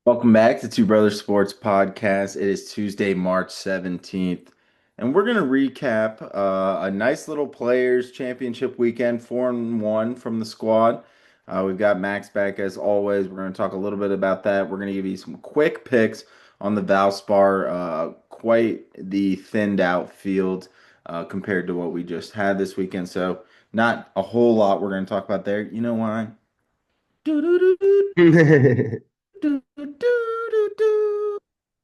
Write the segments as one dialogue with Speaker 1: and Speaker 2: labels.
Speaker 1: Welcome back to Two Brothers Sports Podcast. It is Tuesday, March 17th, and we're going to recap a nice little Players Championship weekend, 4-1 from the squad. We've got Max back as always. We're going to talk a little bit about that. We're going to give you some quick picks on the Valspar, quite the thinned out field compared to what we just had this weekend. So, not a whole lot we're going to talk about there. You know why? Do, do, do, do.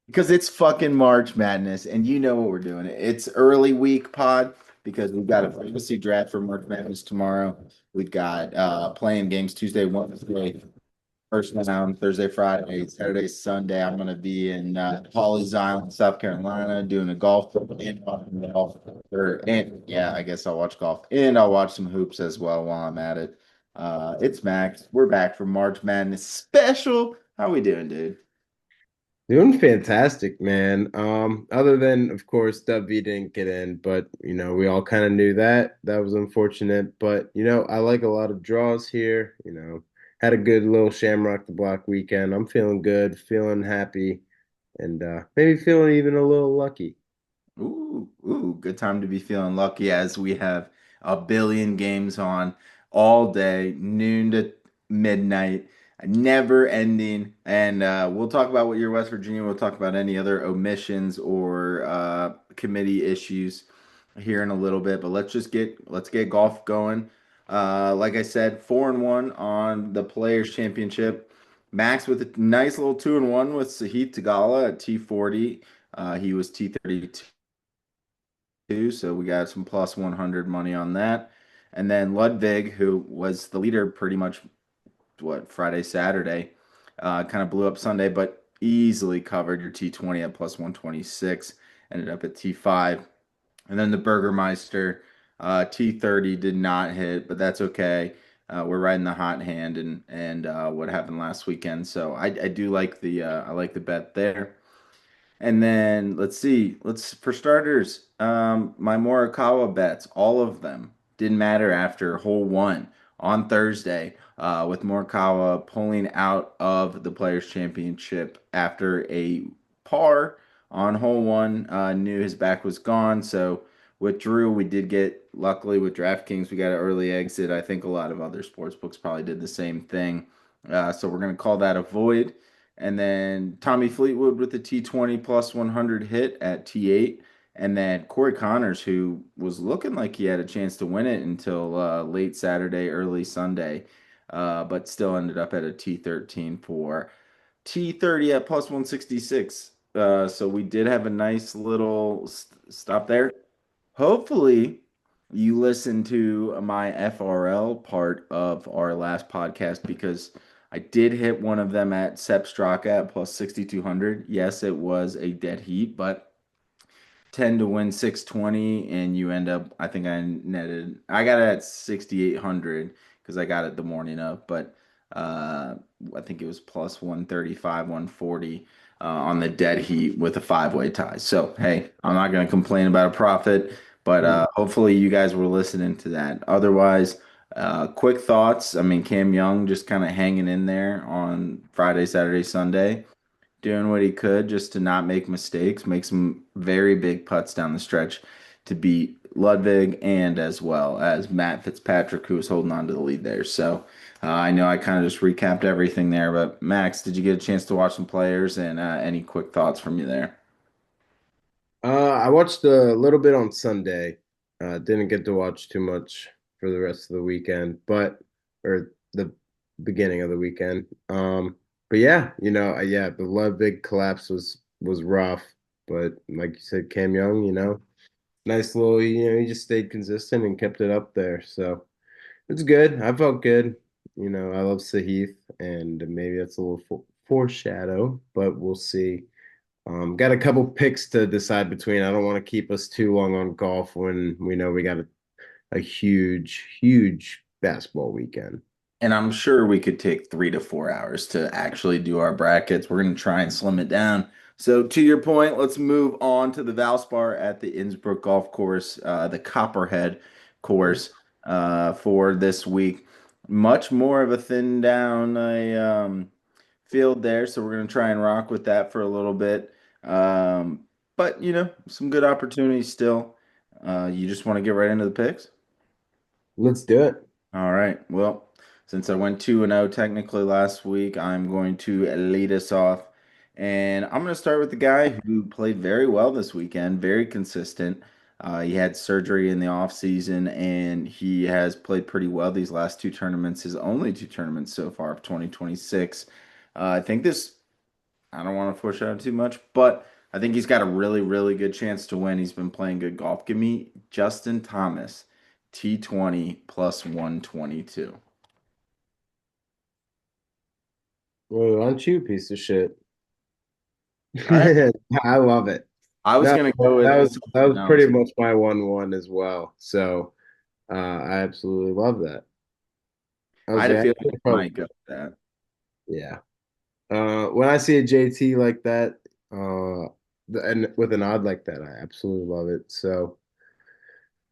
Speaker 1: Because it's fucking March Madness, and you know what we're doing. It's early week pod because we've got a fantasy draft for March Madness tomorrow. We've got playing games Tuesday, Wednesday, first round, Thursday, Friday, Saturday, Sunday. I'm gonna be in Pawleys Island, South Carolina, doing a golf trip and watching golf. And yeah, I guess I'll watch golf and I'll watch some hoops as well while I'm at it. It's Max. We're back for March Madness special. How we doing, dude?
Speaker 2: Doing fantastic, man. Other than, of course, W didn't get in, but we all kind of knew that. That was unfortunate. But I like a lot of draws here. Had a good little Shamrock the Block weekend. I'm feeling good, feeling happy, and maybe feeling even a little lucky.
Speaker 1: Good time to be feeling lucky as we have a billion games on all day, noon to midnight, never ending. And we'll talk about what your West Virginia. We'll talk about any other omissions or committee issues here in a little bit. But let's get golf going. Like I said, 4-1 on the Players Championship. Max with a nice little 2-1 with Sahith Tagala at T40. He was T32 so we got some plus 100 money on that. And then Ludwig, who was the leader pretty much Friday, Saturday, kind of blew up Sunday, but easily covered your T20 at plus 126, ended up at T5. And then the Burgermeister, T30 did not hit, but that's okay. We're riding the hot hand and what happened last weekend. So I do like I like the bet there. And then let's see. Let's for starters, my Morikawa bets, all of them didn't matter after hole one on Thursday, with Morikawa pulling out of the Players Championship after a par on hole one. Knew his back was gone, so withdrew. We did get luckily with DraftKings, we got an early exit. I think a lot of other sports books probably did the same thing. So we're gonna call that a void. And then Tommy Fleetwood with the T20 plus 100 hit at T8. And then Corey Connors, who was looking like he had a chance to win it until late Saturday, early Sunday, but still ended up at a T13 for T30 at plus 166. So we did have a nice little stop there. Hopefully, you listened to my FRL part of our last podcast because I did hit one of them at Sepp Straka at plus 6,200. Yes, it was a dead heat, but 10 to win 620 and you end up I got it at 6,800 because I got it the morning of, but uh I think it was plus 135 140 on the dead heat with a five-way tie. So hey, I'm not going to complain about a profit, but hopefully you guys were listening to that. Otherwise, quick thoughts. I mean, Cam Young just kind of hanging in there on Friday, Saturday, Sunday, doing what he could just to not make mistakes, make some very big putts down the stretch to beat Ludwig and as well as Matt Fitzpatrick, who was holding on to the lead there. So I know I kind of just recapped everything there, but Max, did you get a chance to watch some players and any quick thoughts from you there?
Speaker 2: I watched a little bit on Sunday. Didn't get to watch too much for the rest of the weekend, or the beginning of the weekend. But yeah, yeah, the Ludwig collapse was rough, but like you said, Cam Young, nice little, he just stayed consistent and kept it up there. So it's good. I felt good. I love Sahith, and maybe that's a little foreshadow, but we'll see. Got a couple picks to decide between. I don't want to keep us too long on golf when we know we got a huge, huge basketball weekend.
Speaker 1: And I'm sure we could take 3 to 4 hours to actually do our brackets. We're going to try and slim it down. So, to your point, let's move on to the Valspar at the Innsbruck Golf Course, the Copperhead course for this week. Much more of a thin down field there, so we're gonna try and rock with that for a little bit. Um, but some good opportunities still. You just want to get right into the picks?
Speaker 2: Let's do it.
Speaker 1: All right. Well, since I went 2-0 technically last week, I'm going to lead us off. And I'm going to start with the guy who played very well this weekend, very consistent. He had surgery in the off season, and he has played pretty well these last two tournaments, his only two tournaments so far of 2026. I think this, I don't want to foreshadow too much, but I think he's got a really, really good chance to win. He's been playing good golf. Give me Justin Thomas, T20 plus 122.
Speaker 2: Well, aren't you a piece of shit?
Speaker 1: All right.
Speaker 2: I love it.
Speaker 1: I was
Speaker 2: No,
Speaker 1: gonna go
Speaker 2: that
Speaker 1: with
Speaker 2: was that
Speaker 1: something
Speaker 2: was pretty
Speaker 1: else.
Speaker 2: much my 1-1 as well. So I absolutely love that. I
Speaker 1: I
Speaker 2: was
Speaker 1: had a
Speaker 2: like,
Speaker 1: feeling you might go with that.
Speaker 2: yeah. When I see a JT like that, and with an odd like that, I absolutely love it. So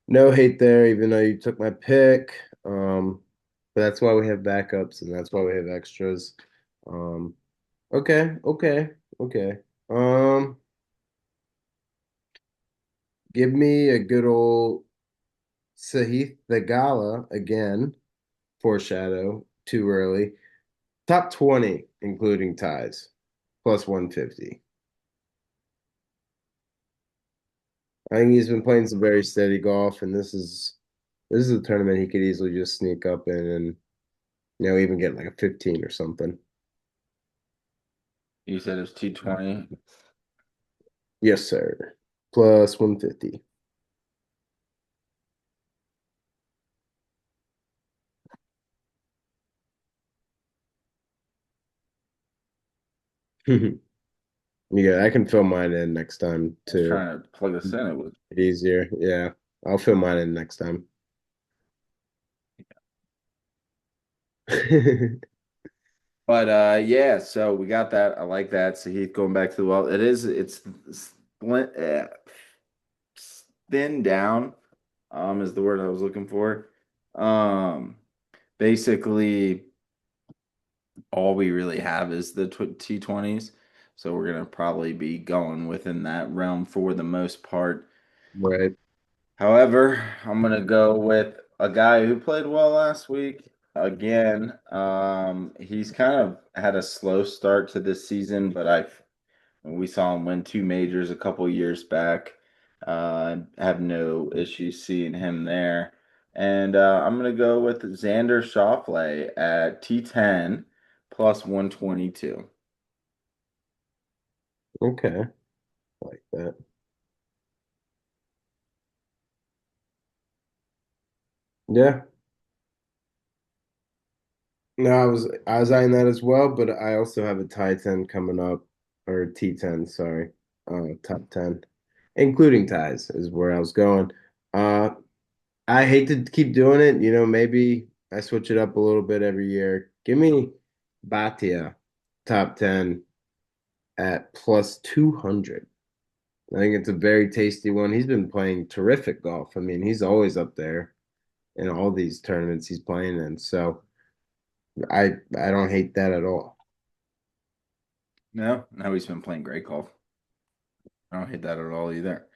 Speaker 2: no hate there, even though you took my pick. But that's why we have backups and that's why we have extras. Um, okay, okay, okay. Um, Give me a good old Sahith the Gala again. Foreshadow too early. Top 20, including ties, plus 150. I think he's been playing some very steady golf, and this is a tournament he could easily just sneak up in and even get like a 15 or something.
Speaker 1: You said it was T20.
Speaker 2: Yes, sir. Plus 150. Yeah, I can fill mine in next time
Speaker 1: I was
Speaker 2: too.
Speaker 1: trying to plug this in. It was,
Speaker 2: Easier. Yeah, I'll fill mine in next time.
Speaker 1: but yeah. So we got that. I like that. So he's going back to the well. It's splint, thin down. Is the word I was looking for. Um, Basically, all we really have is the T20s. So we're gonna probably be going within that realm for the most part.
Speaker 2: Right.
Speaker 1: However, I'm gonna go with a guy who played well last week. Again, he's kind of had a slow start to this season, but we saw him win two majors a couple years back. Have no issues seeing him there. And I'm gonna go with Xander Schauffele at T10 plus 122.
Speaker 2: Okay. Like that. Yeah. No, I was eyeing that as well, but I also have a tie 10 coming up, or T10, sorry. Top 10, including ties is where I was going. Uh, I hate to keep doing it. Maybe I switch it up a little bit every year. Give me Batia top 10 at plus 200. I think it's a very tasty one. He's been playing terrific golf. I mean, he's always up there in all these tournaments he's playing in. So I don't hate that at all.
Speaker 1: No, he's been playing great golf. I don't hate that at all either.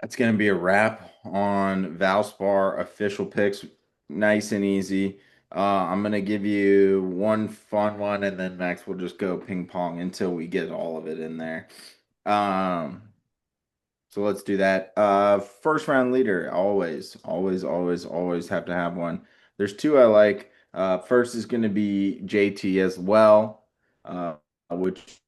Speaker 1: That's going to be a wrap on Valspar official picks. Nice and easy. I'm going to give you one fun one, and then Max will just go ping pong until we get all of it in there. Um, so let's do that. First round leader, always, always, always, always have to have one. There's two I like. First is going to be JT as well, which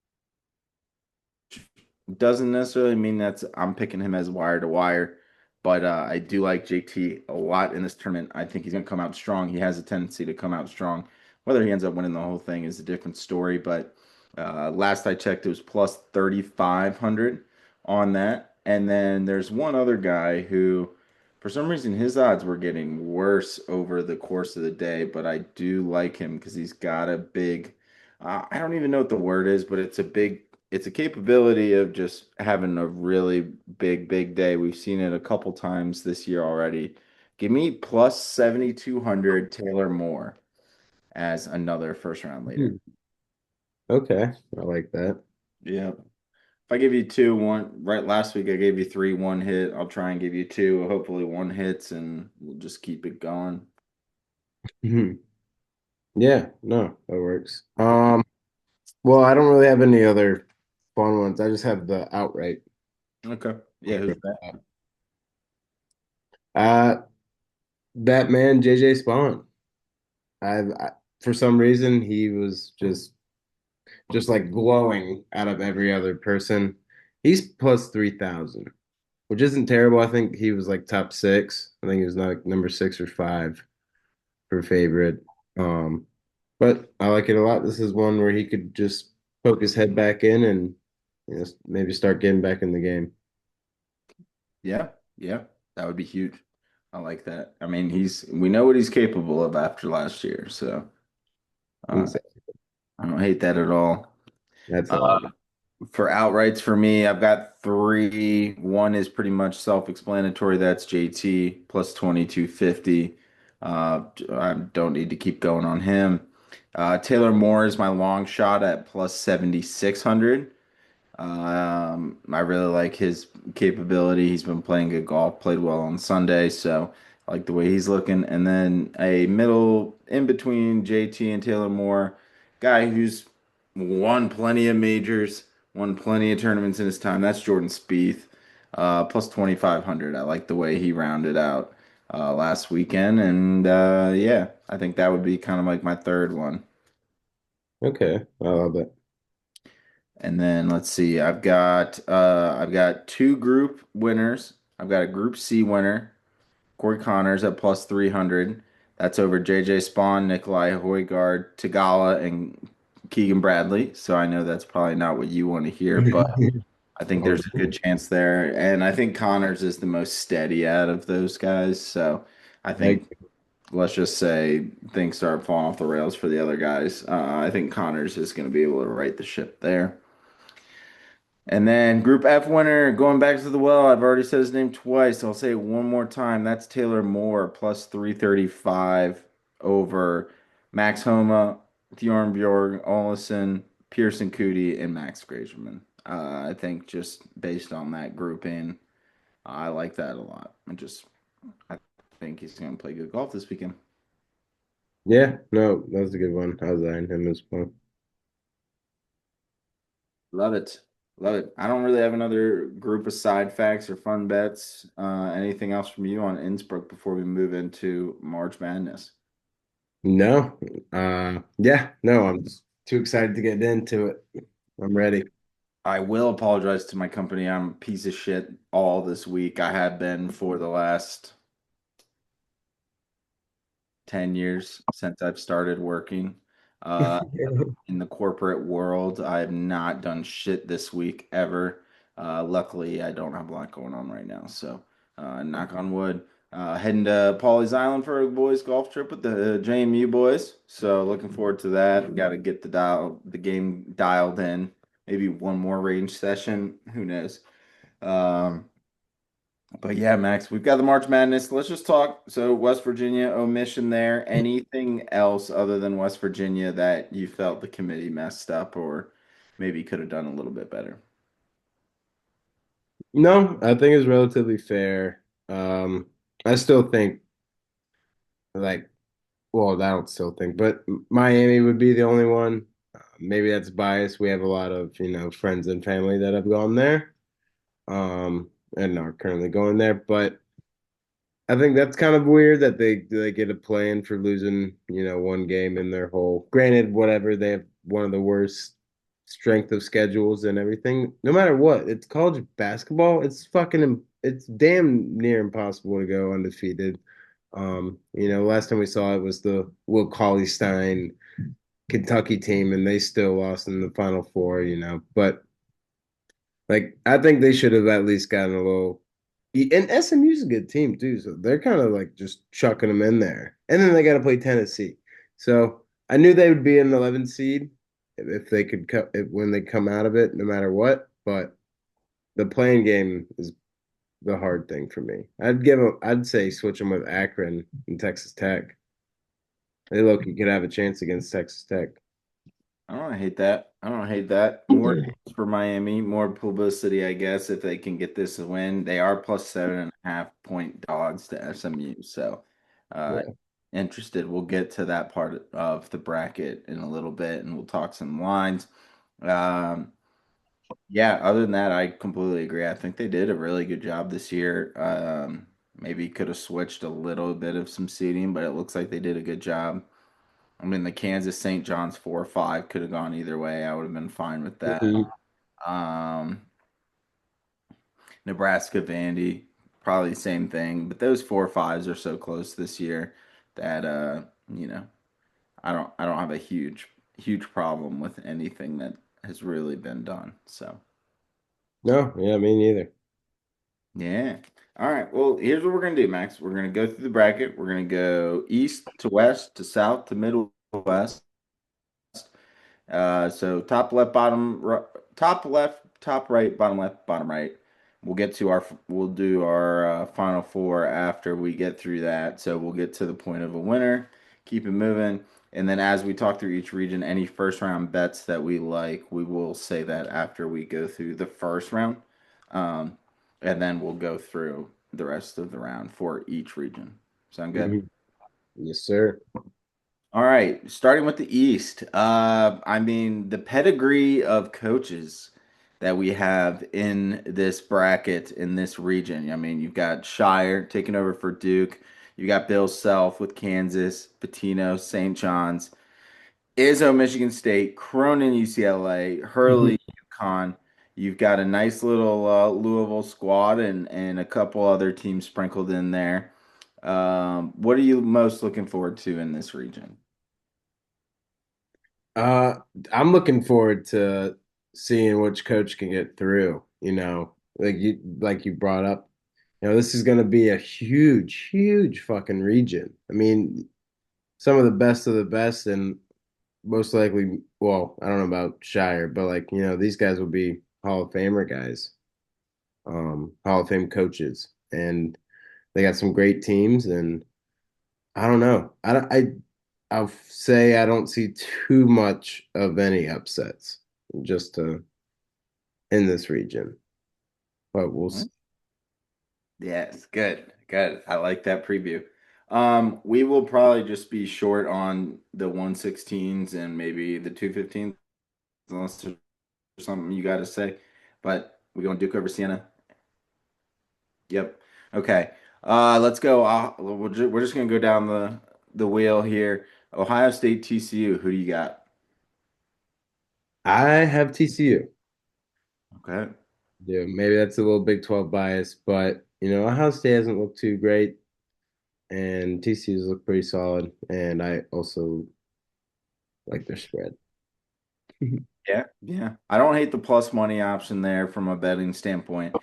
Speaker 1: doesn't necessarily mean that's I'm picking him as wire to wire, but I do like JT a lot in this tournament. I think he's going to come out strong. He has a tendency to come out strong. Whether he ends up winning the whole thing is a different story, but last I checked, it was plus 3,500 on that. And then there's one other guy who, for some reason, his odds were getting worse over the course of the day, but I do like him because he's got a big, I don't even know what the word is, but it's a capability of just having a really big, big day. We've seen it a couple times this year already. Give me plus 7,200 Taylor Moore. as another first round leader.
Speaker 2: Hmm. Okay, I like that.
Speaker 1: Yeah. If I give you two, one right last week I gave you three, one hit. I'll try and give you two. Hopefully one hits and we'll just keep it going.
Speaker 2: Mhm. Yeah, no, that works. Well, I don't really have any other fun ones. I just have the outright.
Speaker 1: Okay. Yeah, who's that?
Speaker 2: Uh, Batman JJ Spawn. For some reason he was just like glowing out of every other person. He's plus 3,000, which isn't terrible. I think he was like top six. I think he was like number six or five for favorite. Um, but I like it a lot. This is one where he could just poke his head back in and maybe start getting back in the game.
Speaker 1: Yeah, yeah. That would be huge. I like that. I mean, we know what he's capable of after last year, so uh,
Speaker 2: Exactly.
Speaker 1: I don't hate that at all.
Speaker 2: That's all I
Speaker 1: Uh,
Speaker 2: got.
Speaker 1: for outrights for me, I've got three. One is pretty much self-explanatory. That's JT plus 2250. I don't need to keep going on him. Taylor Moore is my long shot at plus 7600. I really like his capability. He's been playing good golf, played well on Sunday, so I like the way he's looking. And then a middle in between JT and Taylor Moore, guy who's won plenty of majors, won plenty of tournaments in his time. That's Jordan Spieth, plus 2500. I like the way he rounded out last weekend, and yeah, I think that would be kind of like my third one.
Speaker 2: Okay, I love it.
Speaker 1: And then let's see, I've got two group winners. I've got a group C winner, Corey Connors at plus 300. That's over JJ Spawn, Nikolai Højgaard, Tagala, and Keegan Bradley. So I know that's probably not what you want to hear, but I think
Speaker 2: Oh,
Speaker 1: there's a good chance there. And I think Connors is the most steady out of those guys. So I
Speaker 2: like,
Speaker 1: think let's just say things start falling off the rails for the other guys. I think Connors is going to be able to right the ship there. And then Group F winner, going back to the well. I've already said his name twice. I'll say it one more time. That's Taylor Moore, plus 335 over Max Homa, Bjorn Olesen, Pearson Cootie, and Max Gragerman. I think just based on that grouping, I like that a lot. I think he's going to play good golf this weekend.
Speaker 2: yeah, no, that was a good one. I was eyeing him as well.
Speaker 1: Love it. Love it. I don't really have another group of side facts or fun bets. Anything else from you on Innsbruck before we move into March Madness?
Speaker 2: No, yeah, no, I'm just too excited to get into it. I'm ready.
Speaker 1: I will apologize to my company. I'm a piece of shit all this week. I have been for the last 10 years since I've started working. Uh, in the corporate world. I have not done shit this week ever. Luckily, I don't have a lot going on right now. So, knock on wood. Heading to Pawleys Island for a boys golf trip with the JMU boys. So, looking forward to that. Got to get the game dialed in. Maybe one more range session. Who knows? Um, but yeah, Max, we've got the March Madness. Let's just talk. So, West Virginia omission there. Anything else other than West Virginia that you felt the committee messed up or maybe could have done a little bit better?
Speaker 2: No, I think it's relatively fair. I still think like, well, I don't still think, but Miami would be the only one. Maybe that's biased. We have a lot of, friends and family that have gone there, and are currently going there. But I think that's kind of weird that they get a plan for losing, one game in their whole. Granted, whatever, they have one of the worst strength of schedules and everything. No matter what, it's college basketball. It's damn near impossible to go undefeated. Last time we saw it was the Will Cauley-Stein Kentucky team, and they still lost in the Final Four. But like, I think they should have at least gotten a little. And SMU's a good team too, so they're kind of like just chucking them in there. And then they got to play Tennessee. So I knew they would be an 11 seed if they could when they come out of it, no matter what. But the playing game is the hard thing for me. I'd say switch them with Akron and Texas Tech. They look you could have a chance against Texas Tech.
Speaker 1: I don't hate that. I don't hate that. More games for Miami, more publicity, I guess, if they can get this win. They are plus 7.5 point dogs to SMU. So, uh,
Speaker 2: Yeah.
Speaker 1: interested. We'll get to that part of the bracket in a little bit and we'll talk some lines. Um, yeah, other than that, I completely agree. I think they did a really good job this year. Maybe could have switched a little bit of some seating, but it looks like they did a good job. I mean, the Kansas St. John's 4 or 5 could have gone either way. I would have been fine with that.
Speaker 2: Mhm.
Speaker 1: Um, Nebraska Vandy, probably the same thing. But those 4 or 5s are so close this year that you know, I don't have a huge problem with anything that has really been done. So
Speaker 2: No, yeah, me neither.
Speaker 1: yeah. All right. Well, here's what we're gonna do, Max. We're gonna go through the bracket. We're gonna go east to west to south to middle west. So top left, top left, top right, bottom left, bottom right. We'll do our final four after we get through that. So we'll get to the point of a winner, keep it moving, and then as we talk through each region, any first round bets that we like, we will say that after we go through the first round, um, and then we'll go through the rest of the round for each region. Sound good?
Speaker 2: Mhm. Yes, sir.
Speaker 1: All right, starting with the East. I mean, the pedigree of coaches that we have in this bracket in this region. I mean, you've got Shire taking over for Duke. You got Bill Self with Kansas, Patino, St. John's, Izzo, Michigan State, Cronin, UCLA,
Speaker 2: Mhm.
Speaker 1: Hurley, UConn. You've got a nice little Louisville squad and a couple other teams sprinkled in there. What are you most looking forward to in this region?
Speaker 2: Uh, I'm looking forward to seeing which coach can get through, like you brought up. This is going to be a huge, huge fucking region. I mean, some of the best, and most likely, well, I don't know about Shire, but these guys will be Hall of Famer guys, Hall of Fame coaches, and they got some great teams. And I don't know, I'll say I don't see too much of any upsets just in this region, but we'll see.
Speaker 1: Yes, good, good. I like that preview. We will probably just be short on the 116s and maybe the 215s, unless there's something you got to say. But we going Duke over Siena? Yep. Okay. Let's go. We're just gonna go down the wheel here. Ohio State, TCU. Who do you got?
Speaker 2: I have TCU.
Speaker 1: Okay.
Speaker 2: Yeah, maybe that's a little Big 12 bias, but Ohio State hasn't looked too great, and TCU's looked pretty solid, and I also like their spread.
Speaker 1: Yeah, yeah. I don't hate the plus money option there from a betting standpoint.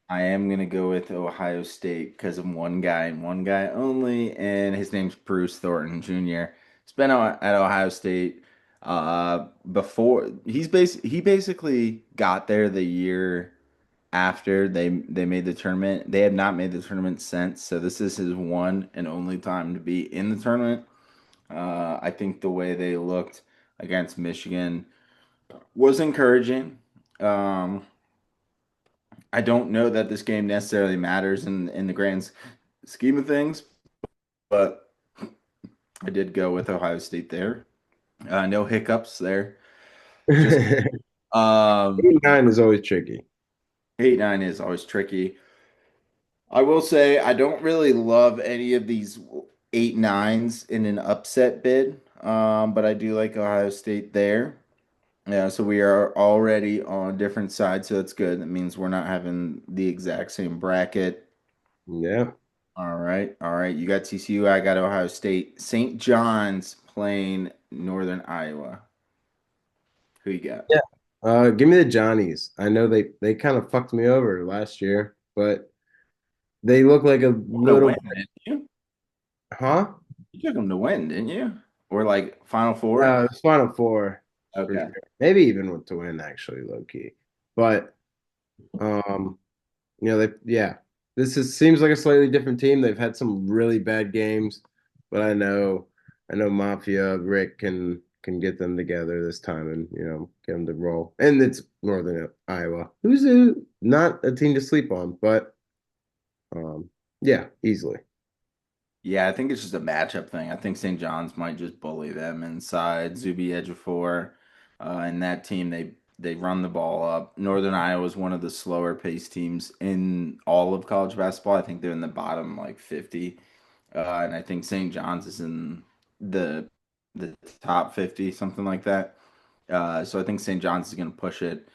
Speaker 1: I am gonna go with Ohio State because of one guy and one guy only, and his name's Bruce Thornton Jr. He's been at Ohio State before. He basically got there the year after they made the tournament. They have not made the tournament since, so this is his one and only time to be in the tournament. I think the way they looked against Michigan was encouraging. Um, I don't know that this game necessarily matters in the grand scheme of things, but I did go with Ohio State there. No hiccups there. Just
Speaker 2: 9 is always tricky.
Speaker 1: 8-9 is always tricky. I will say I don't really love any of these 8-9s in an upset bid, but I do like Ohio State there. Yeah, so we are already on different sides, so that's good. That means we're not having the exact same bracket.
Speaker 2: Yeah.
Speaker 1: All right, all right. You got TCU, I got Ohio State. St. John's playing Northern Iowa. Who you got?
Speaker 2: Yeah. Give me the Johnnies. I know they kind of fucked me over last year, but they look like a
Speaker 1: To
Speaker 2: little,
Speaker 1: win, didn't you?
Speaker 2: huh?
Speaker 1: You took them to win, didn't you? Or like Final Four?
Speaker 2: It's Final Four for
Speaker 1: Okay.
Speaker 2: sure. Maybe even with to win actually, low key. But um, yeah, this is seems like a slightly different team. They've had some really bad games, but I know. I know Mafia Rick can get them together this time and get them to roll. And it's Northern Iowa, who's not a team to sleep on, but um, yeah, easily.
Speaker 1: Yeah, I think it's just a matchup thing. I think St. John's might just bully them inside. Zuby Ejiofor, and that team they run the ball up. Northern Iowa is one of the slower paced teams in all of college basketball. I think they're in the bottom like 50, and I think St. John's is in the the top 50, something like that. So I think St. John's is going to push it.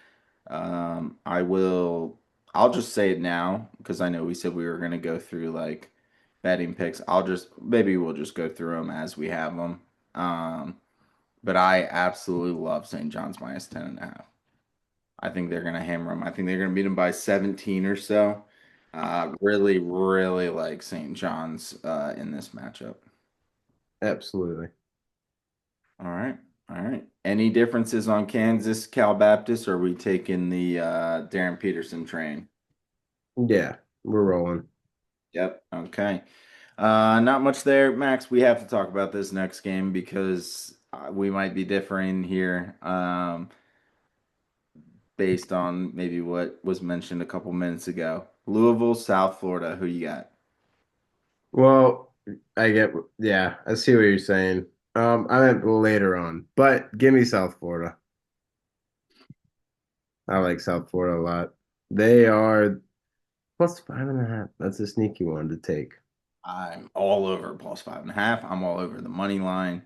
Speaker 1: I will. I'll just say it now because I know we said we were going to go through like betting picks. I'll just maybe we'll just go through them as we have them. Um, but I absolutely love St. John's minus 10.5. I think they're going to hammer them. I think they're going to beat them by 17 or so. Really, really like St. John's in this matchup.
Speaker 2: Absolutely.
Speaker 1: All right. All right. Any differences on Kansas, Cal Baptist, or are we taking the Darren Peterson train?
Speaker 2: Yeah, we're rolling.
Speaker 1: Yep. Okay. Not much there, Max. We have to talk about this next game because we might be differing here, based on maybe what was mentioned a couple minutes ago. Louisville, South Florida. Who you got?
Speaker 2: Well, yeah, I see what you're saying. I meant later on, but give me South Florida. I like South Florida a lot. They are plus 5.5. That's a sneaky one to take.
Speaker 1: I'm all over +5.5. I'm all over the money line.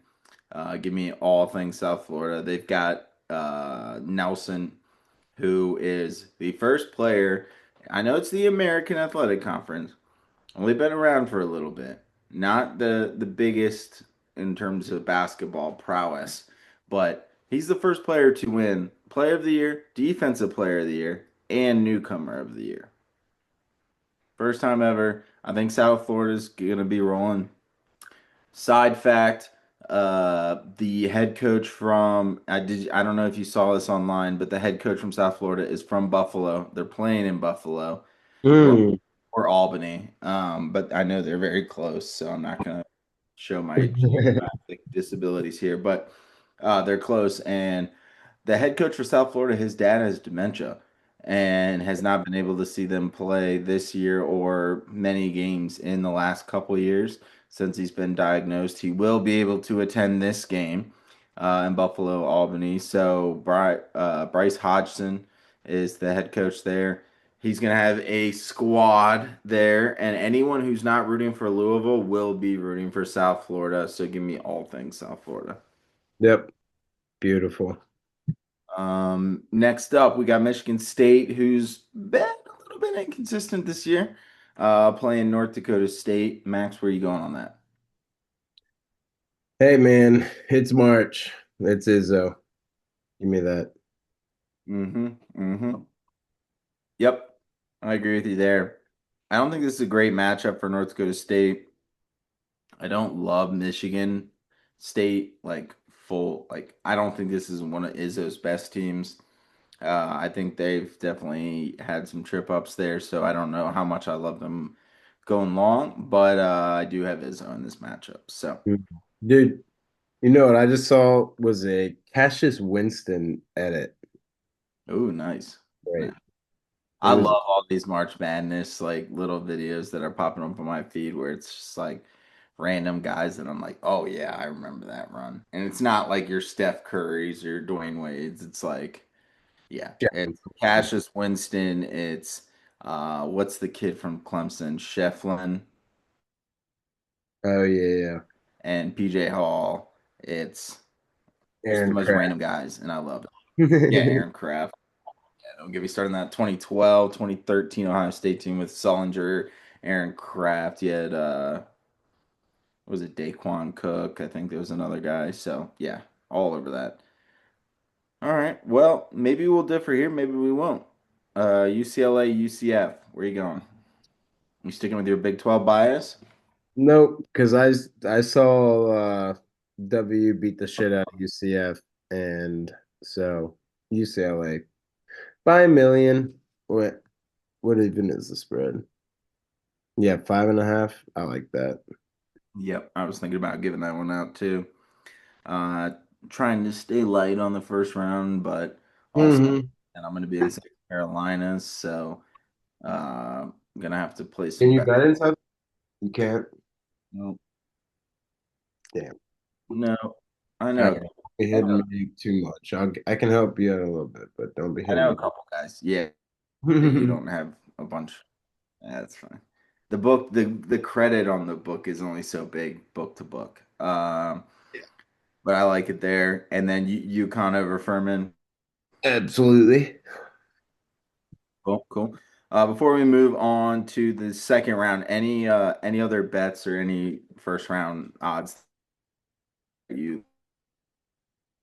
Speaker 1: Give me all things South Florida. They've got Nelson, who is the first player. I know it's the American Athletic Conference. Only been around for a little bit. Not the biggest in terms of basketball prowess, but he's the first player to win Player of the Year, Defensive Player of the Year, and Newcomer of the Year. First time ever. I think South Florida's gonna be rolling. Side fact, the head coach from I don't know if you saw this online, but the head coach from South Florida is from Buffalo. They're playing in Buffalo or
Speaker 2: Mm.
Speaker 1: or Albany. But I know they're very close, so I'm not gonna show my geographic disabilities here, but they're close. And the head coach for South Florida, his dad has dementia and has not been able to see them play this year or many games in the last couple years since he's been diagnosed. He will be able to attend this game in Buffalo, Albany. So Bryce Hodgson is the head coach there. He's going to have a squad there, and anyone who's not rooting for Louisville will be rooting for South Florida. So give me all things South Florida.
Speaker 2: Yep, beautiful.
Speaker 1: Next up, we got Michigan State, who's been a little bit inconsistent this year, playing North Dakota State. Max, where are you going on that?
Speaker 2: Hey man, it's March. It's Izzo. Give me that.
Speaker 1: Mm-hmm. Mm-hmm. Yep, I agree with you there. I don't think this is a great matchup for North Dakota State. I don't love Michigan State like full. Like I don't think this is one of Izzo's best teams. I think they've definitely had some trip ups there, so I don't know how much I love them going long, but I do have Izzo in this matchup. So,
Speaker 2: Mm. Dude, you know what I just saw was a Cassius Winston edit.
Speaker 1: ooh, nice. Nice.
Speaker 2: Right. It
Speaker 1: I love
Speaker 2: was
Speaker 1: all these March Madness like little videos that are popping up on my feed where it's just like random guys that I'm like, oh yeah, I remember that run. And it's not like your Steph Curry's or your Dwayne Wade's. It's like, yeah,
Speaker 2: yeah.
Speaker 1: it's Cassius Winston. It's what's the kid from Clemson, Shefflin
Speaker 2: Oh yeah, yeah.
Speaker 1: and PJ Hall. It's just the
Speaker 2: Aaron
Speaker 1: most
Speaker 2: Craft.
Speaker 1: random guys, and I love it. Yeah, Aaron Craft. Yeah, don't get me started on that 2012, 2013 Ohio State team with Sullinger, Aaron Craft. You had what was it, Daquan Cook? I think there was another guy. So yeah, all over that. All right. Well, maybe we'll differ here. Maybe we won't. UCLA, UCF. Where are you going? You sticking with your Big 12 bias?
Speaker 2: Nope, because I saw W beat the shit out of UCF, and so UCLA by a million. What even is the spread? Yeah, 5.5. I like that.
Speaker 1: Yep, I was thinking about giving that one out too. Uh, Trying to stay light on the first round, but also,
Speaker 2: Hmm.
Speaker 1: and I'm going to be in South Carolina, so I'm gonna have to play
Speaker 2: Can
Speaker 1: some
Speaker 2: you
Speaker 1: bet.
Speaker 2: bet inside? You can't.
Speaker 1: No,
Speaker 2: Damn.
Speaker 1: no, I
Speaker 2: All
Speaker 1: know,
Speaker 2: right. Be hitting me too much. I can help you out a little bit, but don't be
Speaker 1: I
Speaker 2: hitting
Speaker 1: know a
Speaker 2: me.
Speaker 1: couple guys. Yeah, that you don't have a bunch. Yeah, that's fine. The book, the credit on the book is only so big, book to book.
Speaker 2: Yeah.
Speaker 1: But I like it there. And then UConn over Furman.
Speaker 2: Absolutely.
Speaker 1: Cool, cool. Before we move on to the second round, any other bets or any first round odds that you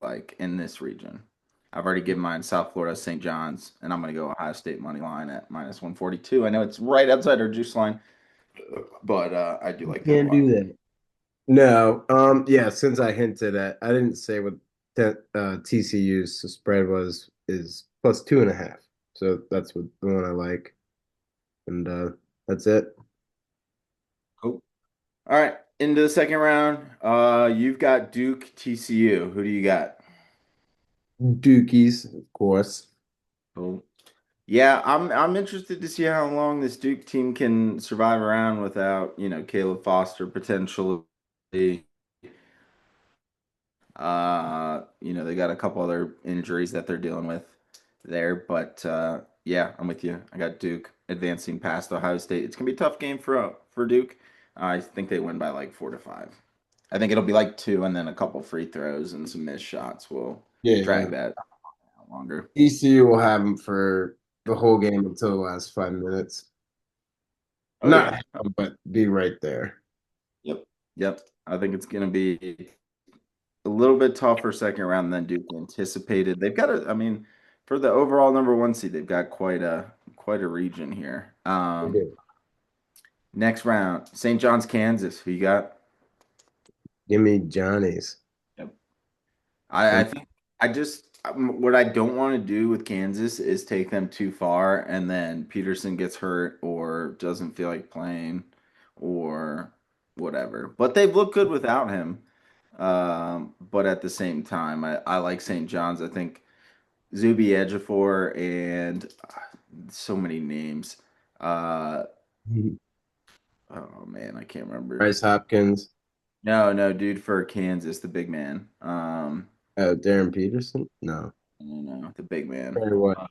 Speaker 1: like in this region? I've already given mine South Florida, St. John's, and I'm going to go Ohio State money line at minus 142. I know it's right outside our juice line, but I do like that a
Speaker 2: Can't
Speaker 1: lot.
Speaker 2: do that. No. Yeah, since I hinted at, I didn't say what TCU's spread was is plus 2.5. So that's what the one I like. And that's it.
Speaker 1: Cool. All right, into the second round. You've got Duke, TCU. Who do you got?
Speaker 2: Dookies, of course.
Speaker 1: Cool. Yeah, I'm interested to see how long this Duke team can survive around without, Caleb Foster potentially. They got a couple other injuries that they're dealing with there, but yeah, I'm with you. I got Duke advancing past Ohio State. It's gonna be a tough game for Duke. I think they win by like 4-5. I think it'll be like two, and then a couple free throws and some missed shots will
Speaker 2: Yeah.
Speaker 1: drag that out longer.
Speaker 2: ECU will have them for the whole game until the last 5 minutes.
Speaker 1: Oh
Speaker 2: Not
Speaker 1: yeah.
Speaker 2: have 'em, but be right there.
Speaker 1: Yep. Yep. I think it's gonna be a little bit tougher second round than Duke anticipated. They've got I mean, for the overall number one seed, they've got quite a region here.
Speaker 2: They do.
Speaker 1: Next round, St. John's, Kansas. Who you got?
Speaker 2: Give me Johnny's.
Speaker 1: Yep. I
Speaker 2: And
Speaker 1: think what I don't want to do with Kansas is take them too far and then Peterson gets hurt or doesn't feel like playing or whatever. But they've looked good without him. But at the same time, I like St. John's. I think Zuby Ejiofor and so many names. Uh, oh man, I can't remember.
Speaker 2: Bryce Hopkins.
Speaker 1: No, no, dude, for Kansas, the big man.
Speaker 2: Oh, Darren Peterson? No.
Speaker 1: No, the big man.
Speaker 2: Very what?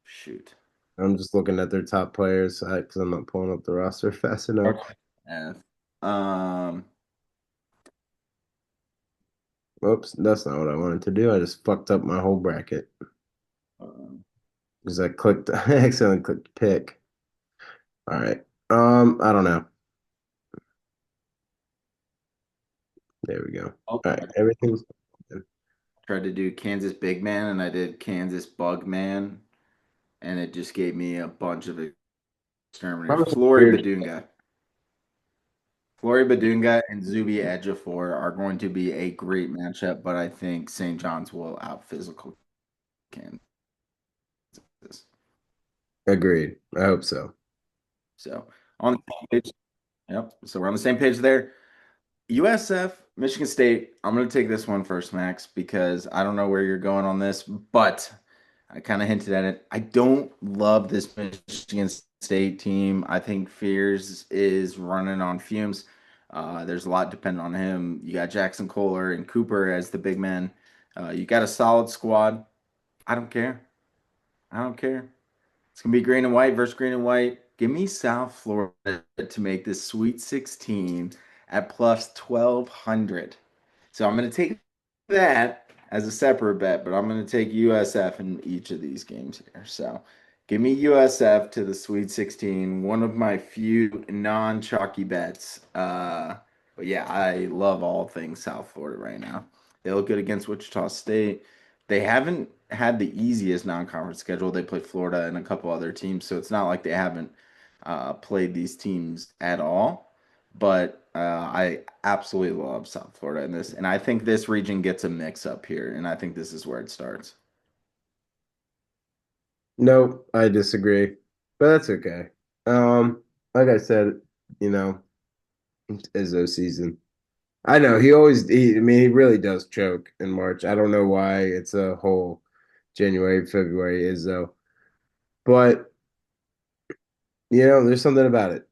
Speaker 1: Shoot.
Speaker 2: I'm just looking at their top players because I'm not pulling up the roster fast enough.
Speaker 1: Okay. F. Um,
Speaker 2: Oops, that's not what I wanted to do. I just fucked up my whole bracket
Speaker 1: um,
Speaker 2: because I clicked, I accidentally clicked pick. All right. I don't know. There we go.
Speaker 1: oh,
Speaker 2: All right,
Speaker 1: I
Speaker 2: everything's
Speaker 1: tried to do Kansas big man and I did Kansas bug man, and it just gave me a bunch of exterminators.
Speaker 2: probably some
Speaker 1: Flory
Speaker 2: weird.
Speaker 1: Badunga. Flory Badunga and Zuby Ejiofor are going to be a great matchup, but I think St. John's will out physical Kansas.
Speaker 2: Agreed. I hope so.
Speaker 1: So on the same page, yep. So we're on the same page there. USF, Michigan State. I'm going to take this one first, Max, because I don't know where you're going on this, but I kind of hinted at it. I don't love this Michigan State team. I think Fears is running on fumes. There's a lot dependent on him. You got Jackson Kohler and Cooper as the big men. You got a solid squad. I don't care. I don't care. It's gonna be green and white versus green and white. Give me South Florida to make this Sweet 16 at plus 1200. So I'm going to take that as a separate bet, but I'm going to take USF in each of these games here. So give me USF to the Sweet 16, one of my few non-chalky bets. But yeah, I love all things South Florida right now. They look good against Wichita State. They haven't had the easiest non-conference schedule. They played Florida and a couple other teams, so it's not like they haven't played these teams at all. But I absolutely love South Florida in this, and I think this region gets a mix up here, and I think this is where it starts.
Speaker 2: Nope, I disagree, but that's okay. Like I said, you know. Izzo season. I know he always. I mean, he really does choke in March. I don't know why it's a whole January, February Izzo, but there's something about it.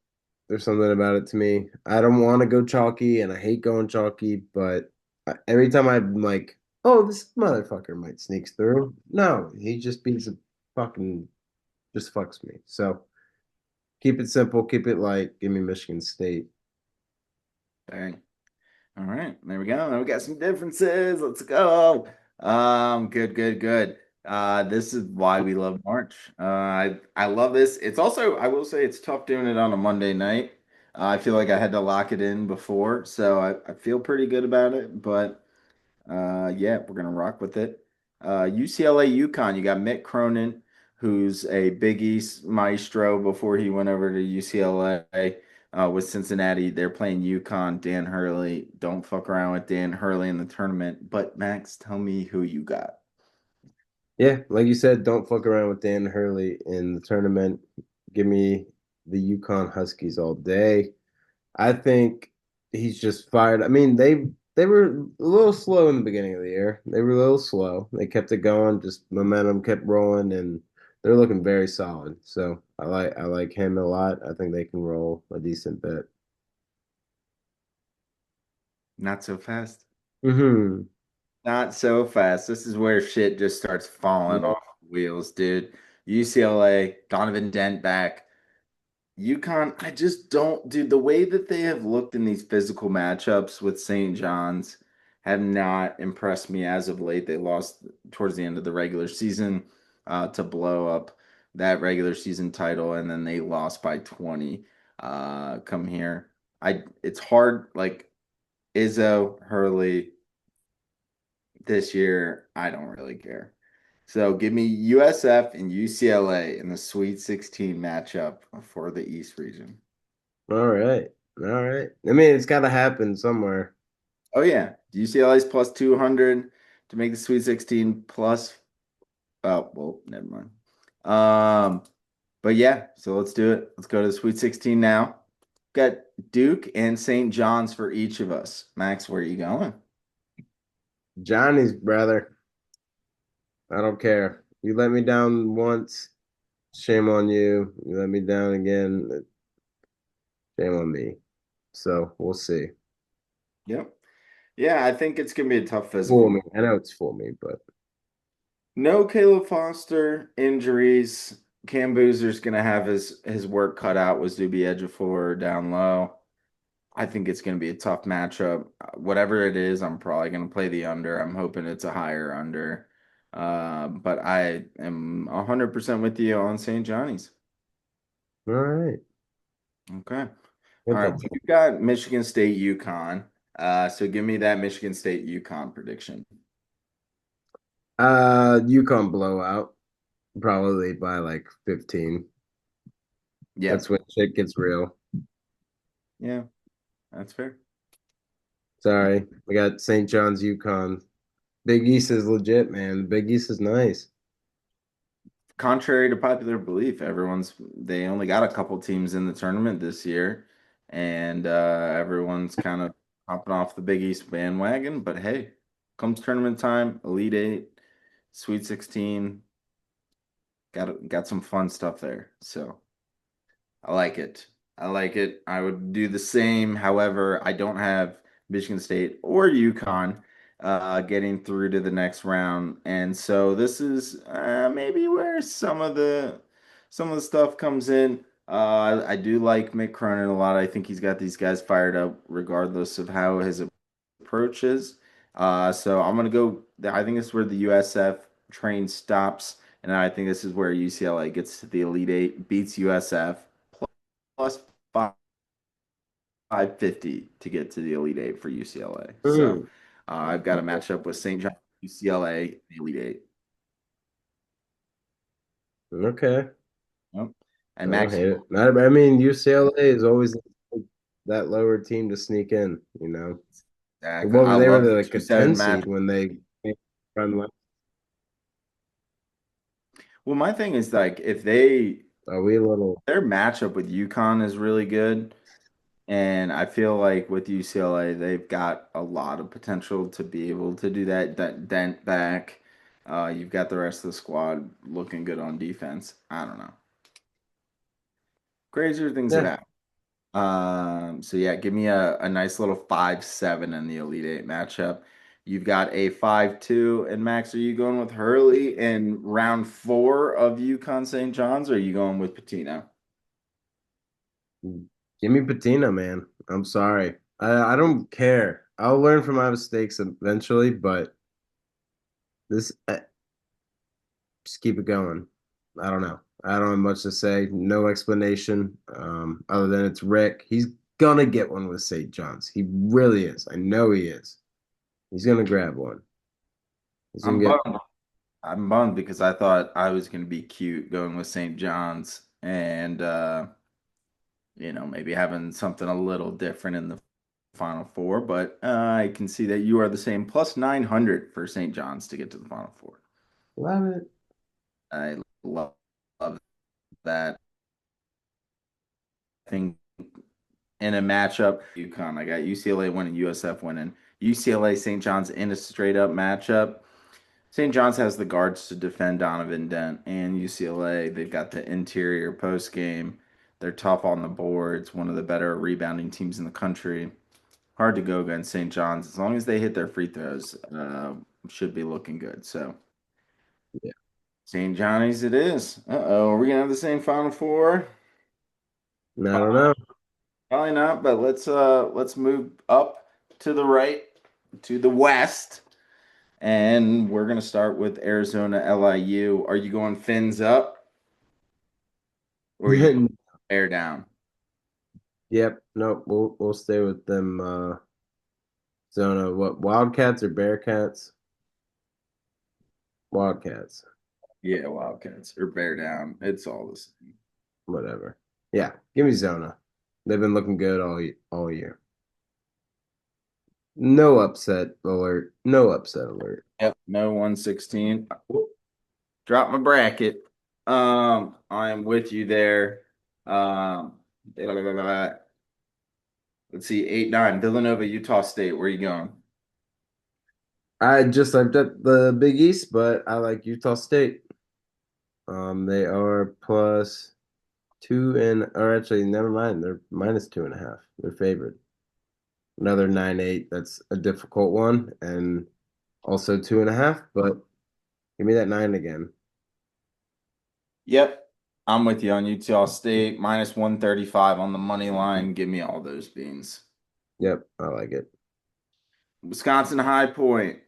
Speaker 2: There's something about it to me. I don't want to go chalky, and I hate going chalky, but every time I'm like, oh, this motherfucker might sneaks through. No, he just beats a fucking just fucks me. So keep it simple, keep it light. Give me Michigan State.
Speaker 1: Dang. All right, there we go. Now we got some differences. Let's go. Good, good, good. This is why we love March. I love this. It's also, I will say, it's tough doing it on a Monday night. I feel like I had to lock it in before, so I feel pretty good about it. But yeah, we're gonna rock with it. UCLA UConn. You got Mick Cronin, who's a Big East maestro before he went over to UCLA with Cincinnati. They're playing UConn. Dan Hurley. Don't fuck around with Dan Hurley in the tournament. But Max, tell me who you got.
Speaker 2: Yeah, like you said, don't fuck around with Dan Hurley in the tournament. Give me the Yukon Huskies all day. I think he's just fired. I mean, they were a little slow in the beginning of the year. They were a little slow. They kept it going, just momentum kept rolling, and they're looking very solid. So I like him a lot. I think they can roll a decent bit.
Speaker 1: Not so fast.
Speaker 2: Hmm.
Speaker 1: Not so fast. This is where shit just starts falling
Speaker 2: Yeah.
Speaker 1: off wheels, dude. UCLA, Donovan Dent back. UConn, I just don't, dude, the way that they have looked in these physical matchups with St. John's have not impressed me as of late. They lost towards the end of the regular season to blow up that regular season title, and then they lost by 20 come here. It's hard, like Izzo, Hurley this year, I don't really care. So give me USF and UCLA in the Sweet 16 matchup for the East region.
Speaker 2: All right. All right. I mean, it's got to happen somewhere.
Speaker 1: Oh yeah, UCLA's plus 200 to make the Sweet 16 plus. Oh well, never mind. Um, but yeah, so let's do it. Let's go to the Sweet 16 now. Got Duke and St. John's for each of us. Max, where are you going?
Speaker 2: Johnny's brother. I don't care. You let me down once, shame on you. You let me down again, shame on me. So we'll see.
Speaker 1: Yep. Yeah, I think it's gonna be a tough
Speaker 2: For
Speaker 1: physical.
Speaker 2: me. I know it's for me, but
Speaker 1: No Caleb Foster injuries. Cam Boozer's gonna have his work cut out with Zuby Ejiofor down low. I think it's going to be a tough matchup. Whatever it is, I'm probably going to play the under. I'm hoping it's a higher under. But I am 100% with you on St. Johnny's.
Speaker 2: all right.
Speaker 1: Okay. All
Speaker 2: Get
Speaker 1: right.
Speaker 2: that.
Speaker 1: You got Michigan State UConn. So give me that Michigan State UConn prediction.
Speaker 2: UConn blowout, probably by like 15.
Speaker 1: Yeah.
Speaker 2: That's when shit gets real.
Speaker 1: Yeah. That's fair.
Speaker 2: Sorry. We got St. John's UConn. Big East is legit, man. Big East is nice.
Speaker 1: Contrary to popular belief, they only got a couple teams in the tournament this year, and everyone's kind of hopping off the Big East bandwagon. But hey, comes tournament time, Elite Eight, Sweet 16, got some fun stuff there. So I like it. I like it. I would do the same. However, I don't have Michigan State or UConn getting through to the next round, and so this is maybe where some of the stuff comes in. I do like Mick Cronin a lot. I think he's got these guys fired up, regardless of how his approach is. So I'm gonna go. I think this is where the USF train stops, and I think this is where UCLA gets to the Elite Eight, beats USF plus 550 to get to the Elite Eight for UCLA. So
Speaker 2: Mm,
Speaker 1: I've got a matchup with St. John, UCLA, the Elite Eight.
Speaker 2: okay.
Speaker 1: Yep.
Speaker 2: I
Speaker 1: And
Speaker 2: don't
Speaker 1: Max,
Speaker 2: hate it. I mean, UCLA is always that lower team to sneak in, you know.
Speaker 1: Zach,
Speaker 2: What
Speaker 1: I
Speaker 2: were they were
Speaker 1: love the
Speaker 2: like a
Speaker 1: 2-7
Speaker 2: 10
Speaker 1: match.
Speaker 2: seed when they run left.
Speaker 1: Well, my thing is like if they
Speaker 2: Are we a little
Speaker 1: their matchup with UConn is really good. And I feel like with UCLA, they've got a lot of potential to be able to do that dent back. You've got the rest of the squad looking good on defense. I don't know. Crazier things have
Speaker 2: Yeah.
Speaker 1: happened. So yeah, give me a nice little 5-7 in the Elite Eight matchup. You've got a 5-2, and Max, are you going with Hurley in round four of UConn St. John's, or are you going with Patino?
Speaker 2: Give me patina, man. I'm sorry. I don't care. I'll learn from my mistakes eventually, but this just keep it going. I don't know. I don't have much to say. No explanation, other than it's Rick. He's gonna get one with St. John's. He really is. I know he is. He's gonna grab one. He's gonna
Speaker 1: I'm
Speaker 2: get.
Speaker 1: bummed. I'm bummed because I thought I was going to be cute going with St. John's and maybe having something a little different in the Final Four, but I can see that you are the same plus 900 for St. John's to get to the Final Four.
Speaker 2: Love it.
Speaker 1: I love that. I think in a matchup, UConn, I got UCLA winning, USF winning, UCLA St. John's in a straight up matchup. St. John's has the guards to defend Donovan Dent, and UCLA, they've got the interior post game. They're tough on the boards, one of the better rebounding teams in the country. Hard to go against St. John's. As long as they hit their free throws, should be looking good. So,
Speaker 2: Yeah.
Speaker 1: St. Johnny's it is. Uh-oh, are we going to have the same Final Four?
Speaker 2: I don't know.
Speaker 1: Probably not, but let's move up to the right, to the west. And we're gonna start with Arizona LIU. Are you going fins up or are you going air down?
Speaker 2: Yep. Nope. We'll stay with them. Zona. What? Wildcats or Bearcats? Wildcats.
Speaker 1: Yeah, Wildcats or bear down. It's all the same.
Speaker 2: Whatever. Yeah. Give me Zona. They've been looking good all year. No upset alert. No upset alert.
Speaker 1: Yep, no 116. Drop my bracket. I am with you there. Let's see, 8-9. Villanova, Utah State. Where are you going?
Speaker 2: I just looked at the Big East, but I like Utah State. They are plus two and, or actually, never mind. They're minus 2.5. They're favored. Another 9-8. That's a difficult one, and also 2.5. But give me that nine again.
Speaker 1: Yep. I'm with you on Utah State. Minus 135 on the money line. Give me all those beans.
Speaker 2: Yep, I like it.
Speaker 1: Wisconsin High Point,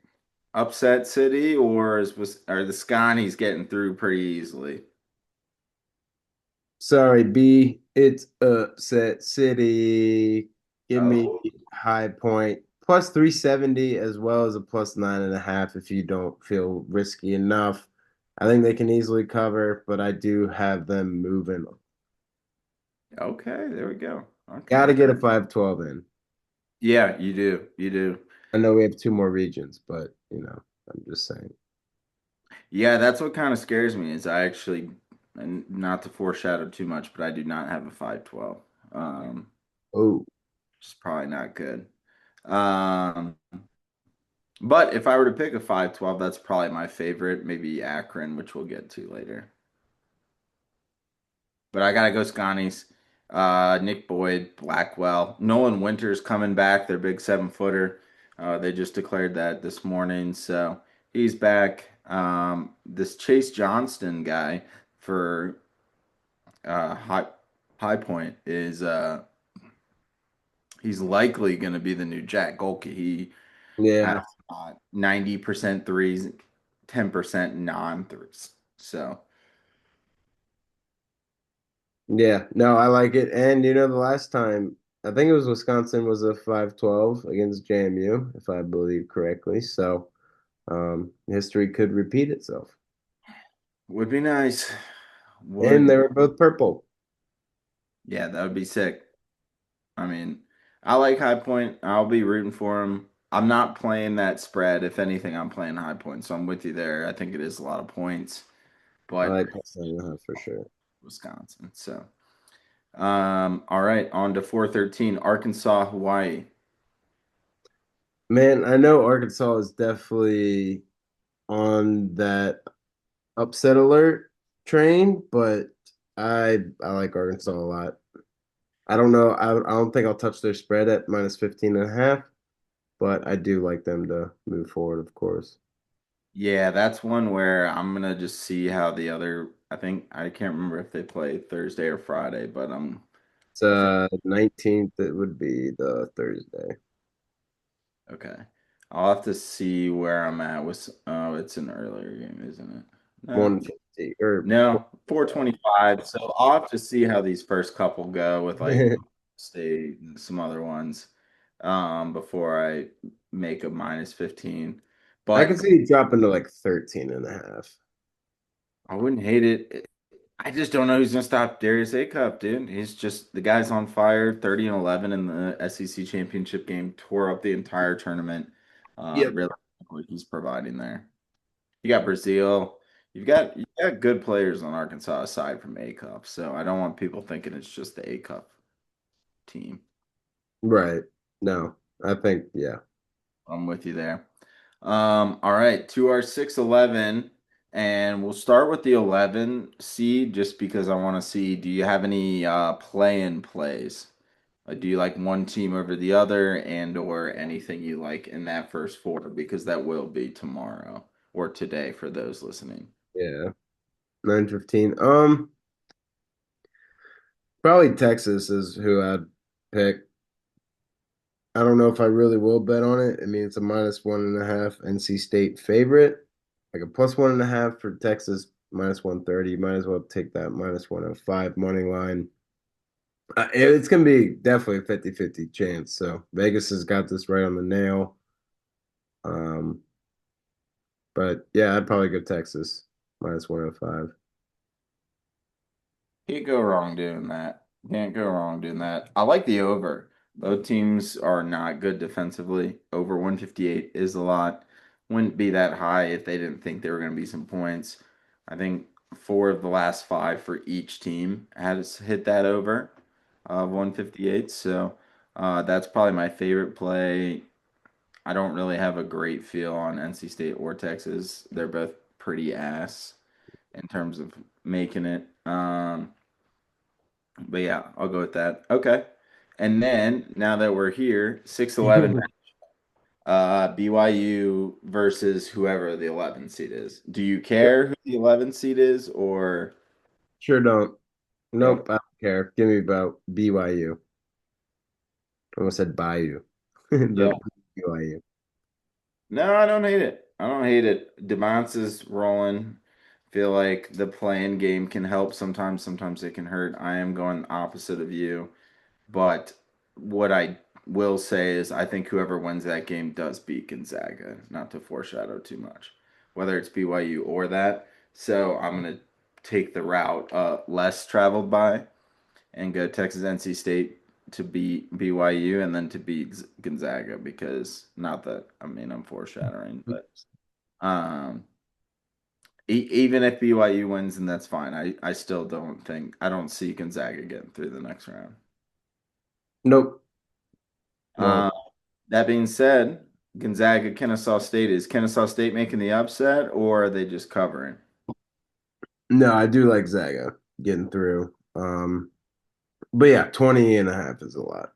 Speaker 1: upset city, or are the Scotties getting through pretty easily?
Speaker 2: Sorry, B. It's upset city. Give me
Speaker 1: Oh,
Speaker 2: High Point plus 370 as well as a plus 9.5 if you don't feel risky enough. I think they can easily cover, but I do have them moving.
Speaker 1: okay, there we go.
Speaker 2: Got
Speaker 1: Okay.
Speaker 2: to get a 5-12 in.
Speaker 1: Yeah, you do. You do.
Speaker 2: I know we have two more regions, but I'm just saying.
Speaker 1: Yeah, that's what kind of scares me is I actually, and not to foreshadow too much, but I do not have a 5-12.
Speaker 2: Oh,
Speaker 1: Which is probably not good. Um, but if I were to pick a 5-12, that's probably my favorite, maybe Akron, which we'll get to later. But I gotta go Scotties. Nick Boyd, Blackwell, Nolan Winters coming back, their big 7-footer. They just declared that this morning, so he's back. This Chase Johnston guy for High Point is he's likely going to be the new Jack Golke. He has
Speaker 2: yeah.
Speaker 1: 90% threes, 10% non-threes. So
Speaker 2: Yeah, no, I like it. And the last time I think it was Wisconsin was a 5-12 against JMU, if I believe correctly. So history could repeat itself.
Speaker 1: would be nice.
Speaker 2: And
Speaker 1: Would
Speaker 2: they were both purple.
Speaker 1: Yeah, that would be sick. I mean, I like High Point. I'll be rooting for him. I'm not playing that spread. If anything, I'm playing High Point, so I'm with you there. I think it is a lot of points,
Speaker 2: I
Speaker 1: but
Speaker 2: like plus 9.5 for sure.
Speaker 1: Wisconsin. So, All right, on to 413, Arkansas, Hawaii.
Speaker 2: Man, I know Arkansas is definitely on that upset alert train, but I like Arkansas a lot. I don't know. I don't think I'll touch their spread at minus 15 and a half, but I do like them to move forward, of course.
Speaker 1: Yeah, that's one where I'm gonna just see how the other. I think I can't remember if they play Thursday or Friday, but
Speaker 2: It's
Speaker 1: I think
Speaker 2: 19th, it would be the Thursday.
Speaker 1: okay. I'll have to see where I'm at with. Oh, it's an earlier game, isn't it? No,
Speaker 2: 150 or
Speaker 1: no, 425. So I'll have to see how these first couple go with like State and some other ones, before I make a minus 15.
Speaker 2: I can
Speaker 1: But
Speaker 2: see it dropping to like 13 and a half.
Speaker 1: I wouldn't hate it. I just don't know who's gonna stop Darius Acup, dude. He's just the guy's on fire. 30 and 11 in the SEC championship game, tore up the entire tournament.
Speaker 2: Yep.
Speaker 1: Really, what he's providing there. You got Brazil. You got good players on Arkansas aside from Acup. So I don't want people thinking it's just the Acup team.
Speaker 2: Right. No, I think, yeah.
Speaker 1: I'm with you there. All right, to our 6-11, and we'll start with the 11 seed just because I want to see, do you have any play-in plays? Do you like one team over the other and or anything you like in that first four? Because that will be tomorrow or today for those listening.
Speaker 2: Yeah. 9:15. Probably Texas is who I'd pick. I don't know if I really will bet on it. I mean, it's a minus 1.5 NC State favorite, like a plus 1.5 for Texas, minus 130. Might as well take that minus 105 money line. It's going to be definitely a 50-50 chance. So Vegas has got this right on the nail. Um, but yeah, I'd probably go Texas minus 105.
Speaker 1: Can't go wrong doing that. Can't go wrong doing that. I like the over. Both teams are not good defensively. Over 158 is a lot. Wouldn't be that high if they didn't think there were going to be some points. I think four of the last five for each team has hit that over of 158. So that's probably my favorite play. I don't really have a great feel on NC State or Texas. They're both pretty ass in terms of making it. But yeah, I'll go with that. Okay. And then now that we're here, 6-11, BYU versus whoever the 11 seed is. Do you care who the 11 seed is or
Speaker 2: Sure don't.
Speaker 1: yep.
Speaker 2: Nope, I don't care. Give me about BYU. I almost said Bayou.
Speaker 1: Yeah.
Speaker 2: The BYU.
Speaker 1: No, I don't hate it. I don't hate it. DeMonts is rolling. Feel like the playing game can help sometimes, sometimes it can hurt. I am going opposite of you. But what I will say is, I think whoever wins that game does beat Gonzaga, not to foreshadow too much, whether it's BYU or that. So I'm going to take the route less traveled by and go Texas NC State to beat BYU and then to beat Gonzaga because not that, I mean, I'm foreshadowing, but um, even if BYU wins, then that's fine. I still don't think, I don't see Gonzaga getting through the next round.
Speaker 2: Nope.
Speaker 1: Um,
Speaker 2: Won't.
Speaker 1: That being said, Gonzaga, Kennesaw State, is Kennesaw State making the upset or are they just covering?
Speaker 2: No, I do like Zaga getting through. But yeah, 20 and a half is a lot.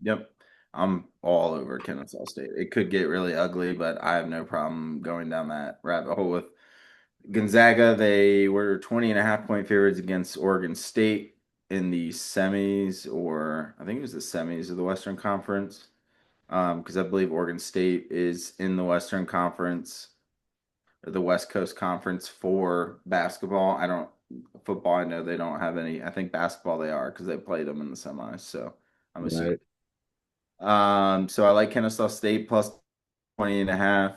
Speaker 1: Yep. I'm all over Kennesaw State. It could get really ugly, but I have no problem going down that rabbit hole with Gonzaga. They were 20 and a half point favorites against Oregon State in the semis, or I think it was the semis of the Western Conference. Because I believe Oregon State is in the Western Conference or the West Coast Conference for basketball. I don't football. I know they don't have any. I think basketball they are because they played them in the semis. So I'm assuming.
Speaker 2: Right.
Speaker 1: So I like Kennesaw State plus 20 and a half.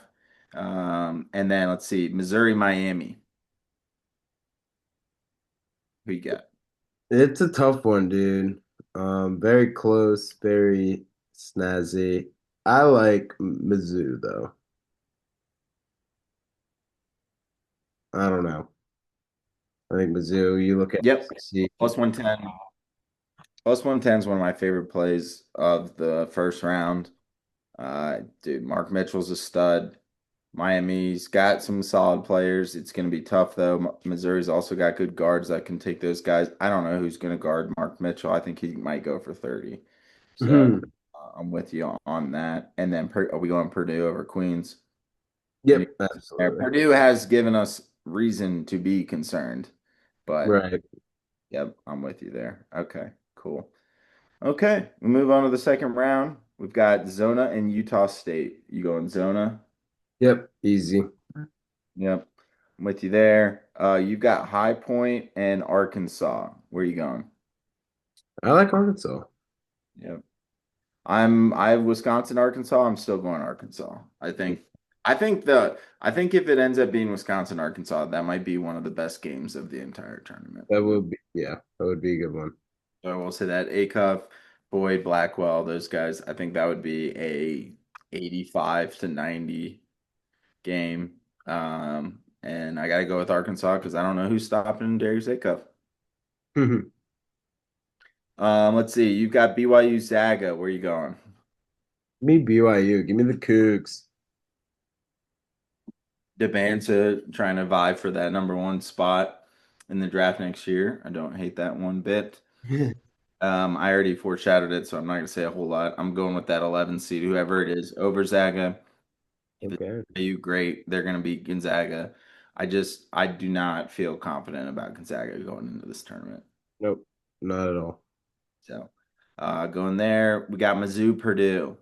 Speaker 1: And then let's see, Missouri, Miami. Who you got?
Speaker 2: It's a tough one, dude. Very close, very snazzy. I like Mizzou though. I don't know. I think Mizzou, you look at
Speaker 1: Yep,
Speaker 2: SEC,
Speaker 1: plus 110. Plus 110 is one of my favorite plays of the first round. Dude, Mark Mitchell's a stud. Miami's got some solid players. It's going to be tough, though. Missouri's also got good guards that can take those guys. I don't know who's going to guard Mark Mitchell. I think he might go for 30. So
Speaker 2: Mhm.
Speaker 1: I'm with you on that. And then are we going Purdue over Queens? Any
Speaker 2: Yep,
Speaker 1: there?
Speaker 2: absolutely.
Speaker 1: Purdue has given us reason to be concerned, but
Speaker 2: Right.
Speaker 1: yep, I'm with you there. Okay, cool. Okay, we move on to the second round. We've got Zona and Utah State. You going Zona?
Speaker 2: Yep, easy.
Speaker 1: Yep, I'm with you there. You've got High Point and Arkansas. Where are you going?
Speaker 2: I like Arkansas.
Speaker 1: Yep. I have Wisconsin, Arkansas. I'm still going Arkansas. I think if it ends up being Wisconsin, Arkansas, that might be one of the best games of the entire tournament.
Speaker 2: That would be, yeah, that would be a good one.
Speaker 1: So I will say that Acuff, Boyd, Blackwell, those guys, I think that would be a 85 to 90 game. And I got to go with Arkansas because I don't know who's stopping Darius Acuff. Let's see. You've got BYU Zaga. Where you going?
Speaker 2: Me BYU. Give me the Cougs.
Speaker 1: Debanza trying to vie for that number one spot in the draft next year. I don't hate that one bit. I already foreshadowed it, so I'm not going to say a whole lot. I'm going with that 11 seed, whoever it is, over Zaga. If it's
Speaker 2: Okay.
Speaker 1: BYU, great. They're going to beat Gonzaga. I do not feel confident about Gonzaga going into this tournament.
Speaker 2: Nope, not at all.
Speaker 1: So, going there, we got Mizzou, Purdue.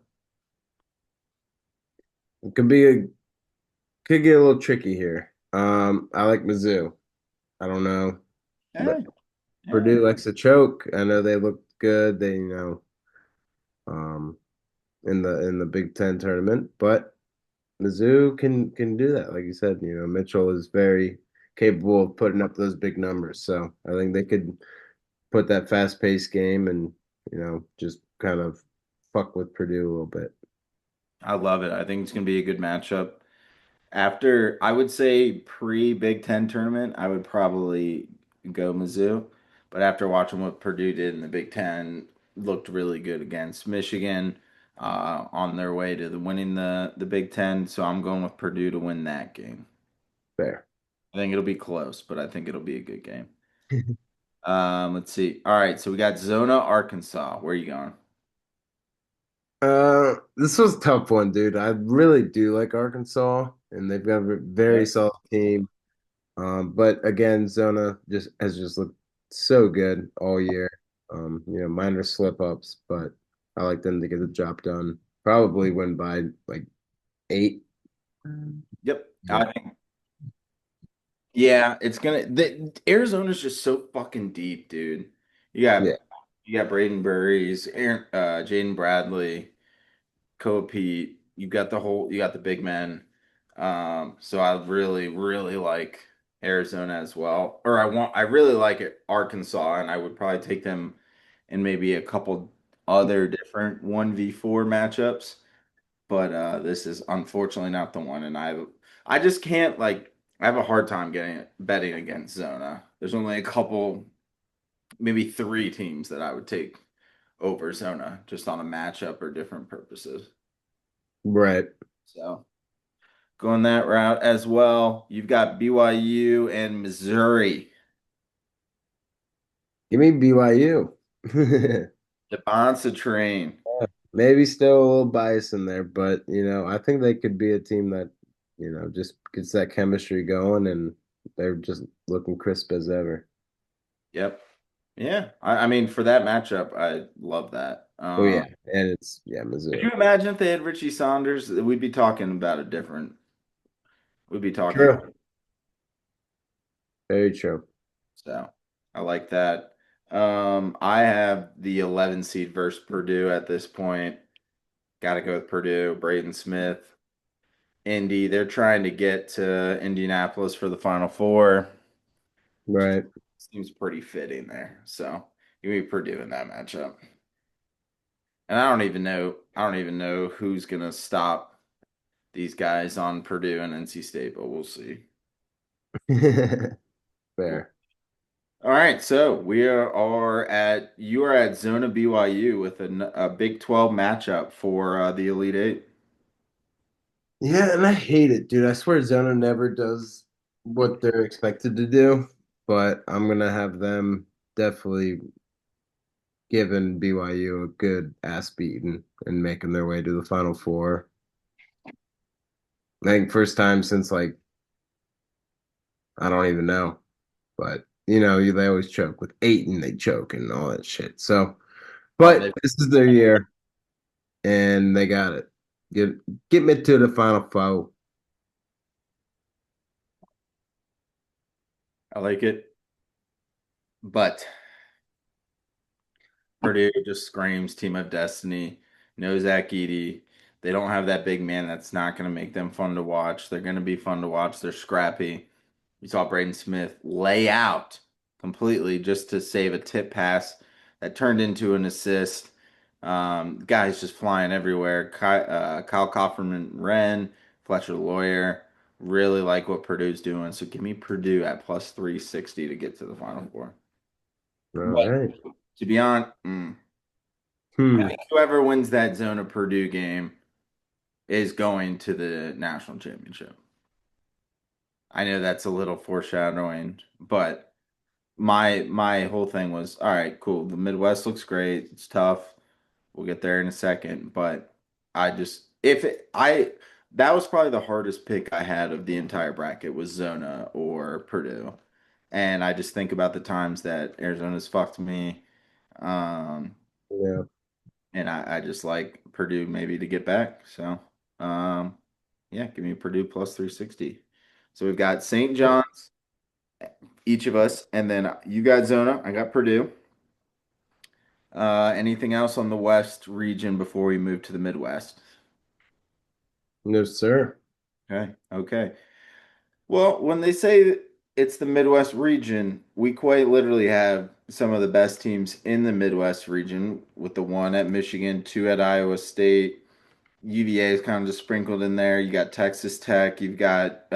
Speaker 2: It could get a little tricky here. I like Mizzou. I don't know,
Speaker 1: Yeah,
Speaker 2: but
Speaker 1: yeah.
Speaker 2: Purdue likes to choke. I know they look good. They, um, in the Big Ten tournament, but Mizzou can do that. Like you said, Mitchell is very capable of putting up those big numbers. So I think they could put that fast paced game and just kind of fuck with Purdue a little bit.
Speaker 1: I love it. I think it's going to be a good matchup. After, I would say pre Big Ten tournament, I would probably go Mizzou. But after watching what Purdue did in the Big Ten, looked really good against Michigan on their way to winning the Big Ten. So I'm going with Purdue to win that game.
Speaker 2: Fair.
Speaker 1: I think it'll be close, but I think it'll be a good game. Let's see. All right, so we got Zona, Arkansas. Where are you going?
Speaker 2: This was a tough one, dude. I really do like Arkansas, and they've got a very
Speaker 1: Yep.
Speaker 2: solid team. But again, Zona just looked so good all year. Minor slip ups, but I like them to get the job done. Probably win by like 8.
Speaker 1: Yep.
Speaker 2: Yeah,
Speaker 1: I think yeah, it's gonna Arizona's just so fucking deep, dude. You
Speaker 2: yeah,
Speaker 1: got you got Braden Burries, Aaron, Jaden Bradley, Koa Pete. You got the big men. So I really, really like Arizona as well. I really like it, Arkansas, and I would probably take them in maybe a couple other different 1v4 matchups. But this is unfortunately not the one, and I just can't like I have a hard time getting betting against Zona. There's only a couple, maybe three teams that I would take over Zona just on a matchup or different purposes.
Speaker 2: right.
Speaker 1: So going that route as well. You've got BYU and Missouri.
Speaker 2: Give me BYU.
Speaker 1: The Bonsa train.
Speaker 2: Maybe still a little bias in there, but I think they could be a team that, just gets that chemistry going and they're just looking crisp as ever.
Speaker 1: Yep. Yeah. I mean, for that matchup, I love that.
Speaker 2: Oh yeah, and it's
Speaker 1: Could you
Speaker 2: Missouri.
Speaker 1: imagine if they had Richie Saunders? We'd be talking about a different. We'd be talking about.
Speaker 2: True. Very true.
Speaker 1: So I like that. I have the 11 seed versus Purdue at this point. Got to go with Purdue. Braden Smith, Indy. They're trying to get to Indianapolis for the Final Four.
Speaker 2: Right.
Speaker 1: Seems pretty fitting there. So give me Purdue in that matchup. And I don't even know. I don't even know who's gonna stop these guys on Purdue and NC State, but we'll see. We'll
Speaker 2: Fair.
Speaker 1: All right, so are at you are at Zona BYU with a Big 12 matchup for the Elite Eight.
Speaker 2: Yeah, and I hate it, dude. I swear Zona never does what they're expected to do, but I'm gonna have them definitely giving BYU a good ass beating and making their way to the Final Four. I think first time since like I don't even know, but they always choke with eight and they choke and all that shit. So,
Speaker 1: Oh,
Speaker 2: but this is their year and they got it. Get get me to the Final Four.
Speaker 1: I like it, but Purdue just screams team of destiny. No Zach Edey. They don't have that big man that's not going to make them fun to watch. They're going to be fun to watch. They're scrappy. You saw Braden Smith lay out completely just to save a tip pass that turned into an assist. Guys just flying everywhere. Kyle Kaufman, Wren, Fletcher Lawyer. Really like what Purdue's doing. So give me Purdue at plus 360 to get to the Final Four.
Speaker 2: All
Speaker 1: But
Speaker 2: right.
Speaker 1: to be honest, I
Speaker 2: Hmm.
Speaker 1: think whoever wins that Zona Purdue game is going to the national championship. I know that's a little foreshadowing, but my whole thing was, all right, cool. The Midwest looks great. It's tough. We'll get there in a second, but I just if it, I that was probably the hardest pick I had of the entire bracket was Zona or Purdue. And I just think about the times that Arizona's fucked me. Um,
Speaker 2: Yeah.
Speaker 1: and I just like Purdue maybe to get back. So, um, yeah, give me Purdue plus 360. So we've got St. John's, each of us, and then you got Zona. I got Purdue. Anything else on the West region before we move to the Midwest?
Speaker 2: No, sir.
Speaker 1: Okay, okay. Well, when they say it's the Midwest region, we quite literally have some of the best teams in the Midwest region, with the one at Michigan, two at Iowa State. UVA is kind of just sprinkled in there. You got Texas Tech, you've got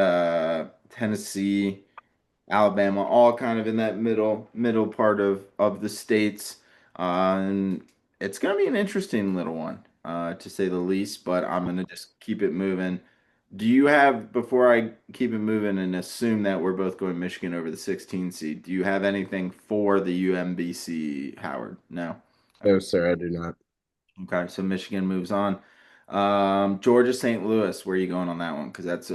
Speaker 1: Tennessee, Alabama, all kind of in that middle part of the states. And it's gonna be an interesting little one, to say the least. But I'm gonna just keep it moving. Do you have, before I keep it moving and assume that we're both going Michigan over the 16 seed, do you have anything for the UMBC, Howard? No.
Speaker 2: No, sir, I do not.
Speaker 1: Okay, so Michigan moves on. Georgia, St. Louis, where are you going on that one? Because that's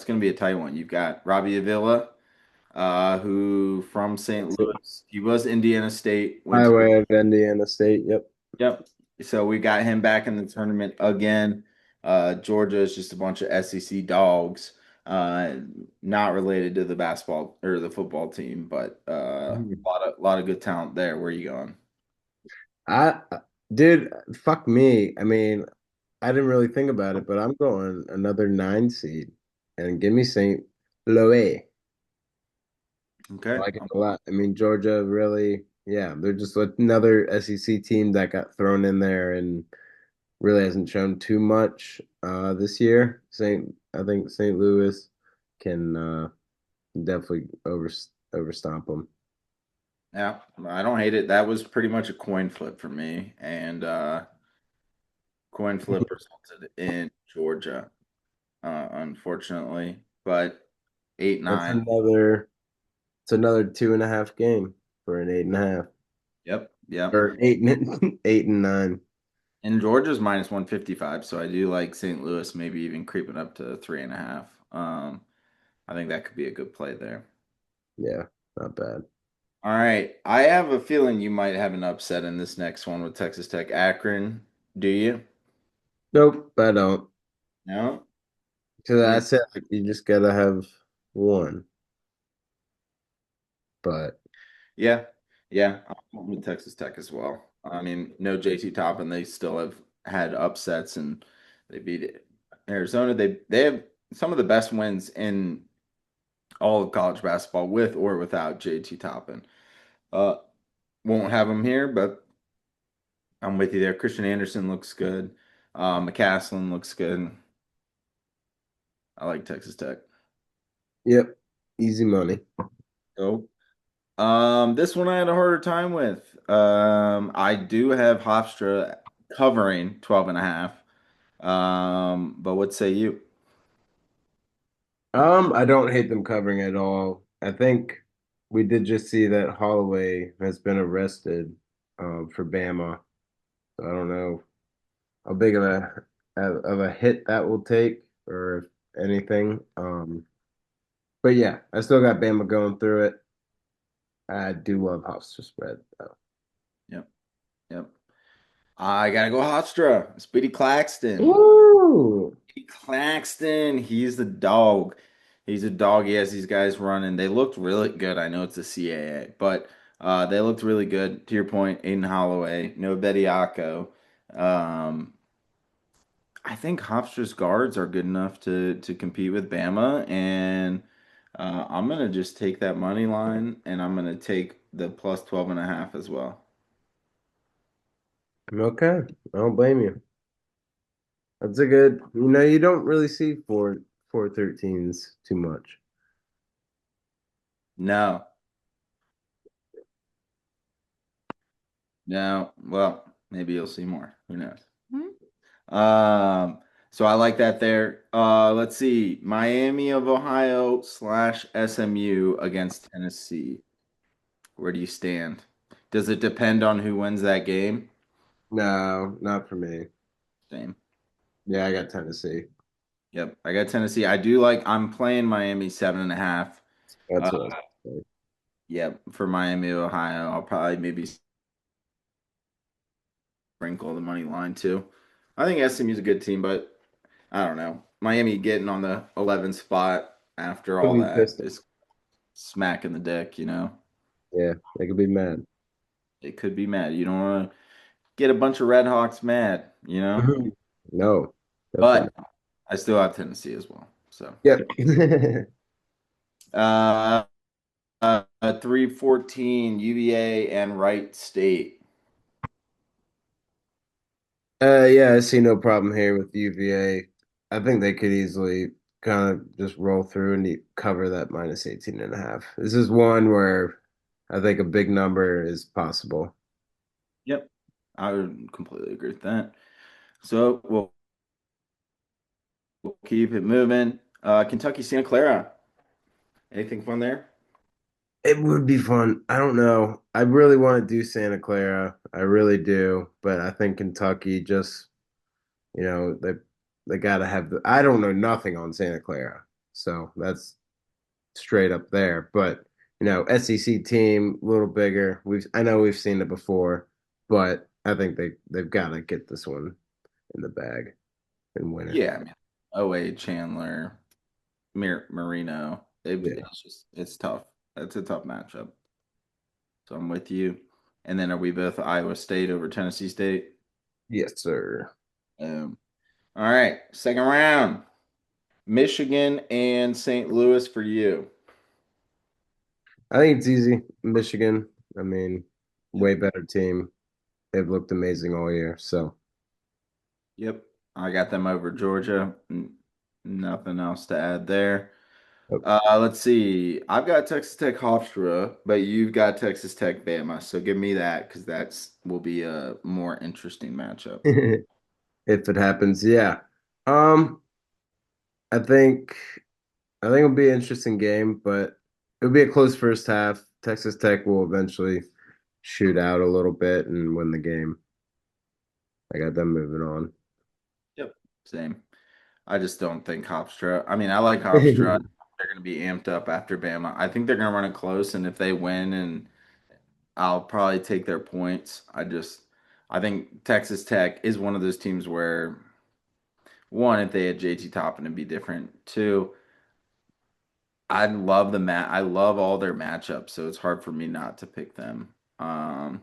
Speaker 1: going to be a tight one. You've got Robbie Avila, who from St. Louis, he was Indiana State, went to
Speaker 2: Highway of Indiana State. Yep.
Speaker 1: yep. So we got him back in the tournament again. Georgia is just a bunch of SEC dogs, uh, not related to the basketball or the football team, but
Speaker 2: Mhm.
Speaker 1: lot of good talent there. Where are you going?
Speaker 2: I, dude, fuck me. I mean, I didn't really think about it, but I'm going another nine seed and give me St. Louis. I
Speaker 1: Okay.
Speaker 2: like it a lot. I mean, Georgia really, yeah, they're just another SEC team that got thrown in there and really hasn't shown too much this year. I think St. Louis can definitely overstomp them.
Speaker 1: Yeah, I don't hate it. That was pretty much a coin flip for me, and coin flip resulted in Georgia, unfortunately. But eight
Speaker 2: That's
Speaker 1: nine.
Speaker 2: another. It's another 2.5 game for an 8.5
Speaker 1: Yep, yep.
Speaker 2: or eight and eight and nine.
Speaker 1: And Georgia's minus 155, so I do like St. Louis, maybe even creeping up to 3.5. I think that could be a good play there.
Speaker 2: Yeah, not bad.
Speaker 1: All right, I have a feeling you might have an upset in this next one with Texas Tech Akron. Do you?
Speaker 2: Nope, I don't.
Speaker 1: No?
Speaker 2: Because
Speaker 1: And
Speaker 2: I said like, you just gotta have one. But
Speaker 1: yeah, yeah, I'm going with Texas Tech as well. I mean, no JT Top, and they still have had upsets, and they beat Arizona. They have some of the best wins in all of college basketball, with or without JT Toppin. Uh, won't have him here, but I'm with you there. Christian Anderson looks good. McCaslin looks good. I like Texas Tech.
Speaker 2: yep, easy money.
Speaker 1: Go. This one I had a harder time with. I do have Hofstra covering 12 and a half. But what say you?
Speaker 2: I don't hate them covering at all. I think we did just see that Holloway has been arrested for Bama. So I don't know how big of a hit that will take or if anything. But yeah, I still got Bama going through it. I do love Hofstra spread though.
Speaker 1: Yep, yep. I gotta go Hofstra. Speedy Claxton.
Speaker 2: Woo!
Speaker 1: Claxton, he's the dog. He's a dog. He has these guys running. They looked really good. I know it's a CAA, but they looked really good. To your point, Aiden Holloway, no Bediako. Um, I think Hofstra's guards are good enough to compete with Bama, and I'm gonna just take that money line, and I'm gonna take the plus 12 and a half as well.
Speaker 2: Okay, I don't blame you. That's a good, you don't really see 4-13s too much.
Speaker 1: No, no. Well, maybe you'll see more. Who knows? Um, so I like that there. Let's see. Miami of Ohio slash SMU against Tennessee. Where do you stand? Does it depend on who wins that game?
Speaker 2: No, not for me.
Speaker 1: Same.
Speaker 2: Yeah, I got Tennessee.
Speaker 1: Yep. I got Tennessee. I do like, I'm playing Miami 7.5. Uh,
Speaker 2: That's what I was saying.
Speaker 1: yep. For Miami of Ohio, I'll probably maybe sprinkle the money line too. I think SMU's a good team, but I don't know. Miami getting on the 11th spot after
Speaker 2: Could
Speaker 1: all
Speaker 2: be
Speaker 1: that
Speaker 2: pissed.
Speaker 1: is smacking the dick, you know?
Speaker 2: Yeah, they could be mad.
Speaker 1: It could be mad. You don't want to get a bunch of Red Hawks mad, you know?
Speaker 2: Mhm. No, definitely
Speaker 1: But
Speaker 2: not.
Speaker 1: I still have Tennessee as well. So,
Speaker 2: Yep.
Speaker 1: 314 UVA and Wright State.
Speaker 2: Yeah, I see no problem here with UVA. I think they could easily kind of just roll through and cover that minus 18 and a half. This is one where I think a big number is possible.
Speaker 1: Yep. I would completely agree with that. So we'll keep it moving. Kentucky Santa Clara. Anything fun there?
Speaker 2: It would be fun. I don't know. I really want to do Santa Clara. I really do, but I think Kentucky just, they got to have the. I don't know nothing on Santa Clara, so that's straight up there. But SEC team, a little bigger. I know we've seen it before, but I think they've got to get this one in the bag and win it.
Speaker 1: Yeah, I mean, OA Chandler, Marino.
Speaker 2: Yeah.
Speaker 1: It's tough. It's a tough matchup. So I'm with you. And then are we both Iowa State over Tennessee State?
Speaker 2: Yes, sir.
Speaker 1: Um, all right, second round. Michigan and St. Louis for you.
Speaker 2: I think it's easy. Michigan. I mean,
Speaker 1: Yep.
Speaker 2: way better team. They've looked amazing all year. So.
Speaker 1: Yep. I got them over Georgia. Nothing else to add there. Let's see. I've got Texas Tech Hofstra, but you've got Texas Tech Bama. So give me that because that's will be a more interesting matchup.
Speaker 2: If it happens, yeah. Um, I think I think it'll be an interesting game, but it'll be a close first half. Texas Tech will eventually shoot out a little bit and win the game. I got them moving on.
Speaker 1: Yep. Same. I just don't think Hofstra. I mean, I like Hofstra. They're going to be amped up after Bama. I think they're going to run it close, and if they win, and I'll probably take their points. I think Texas Tech is one of those teams where one, if they had JT Toppin, it'd be different. Two, I love all their matchups, so it's hard for me not to pick them. From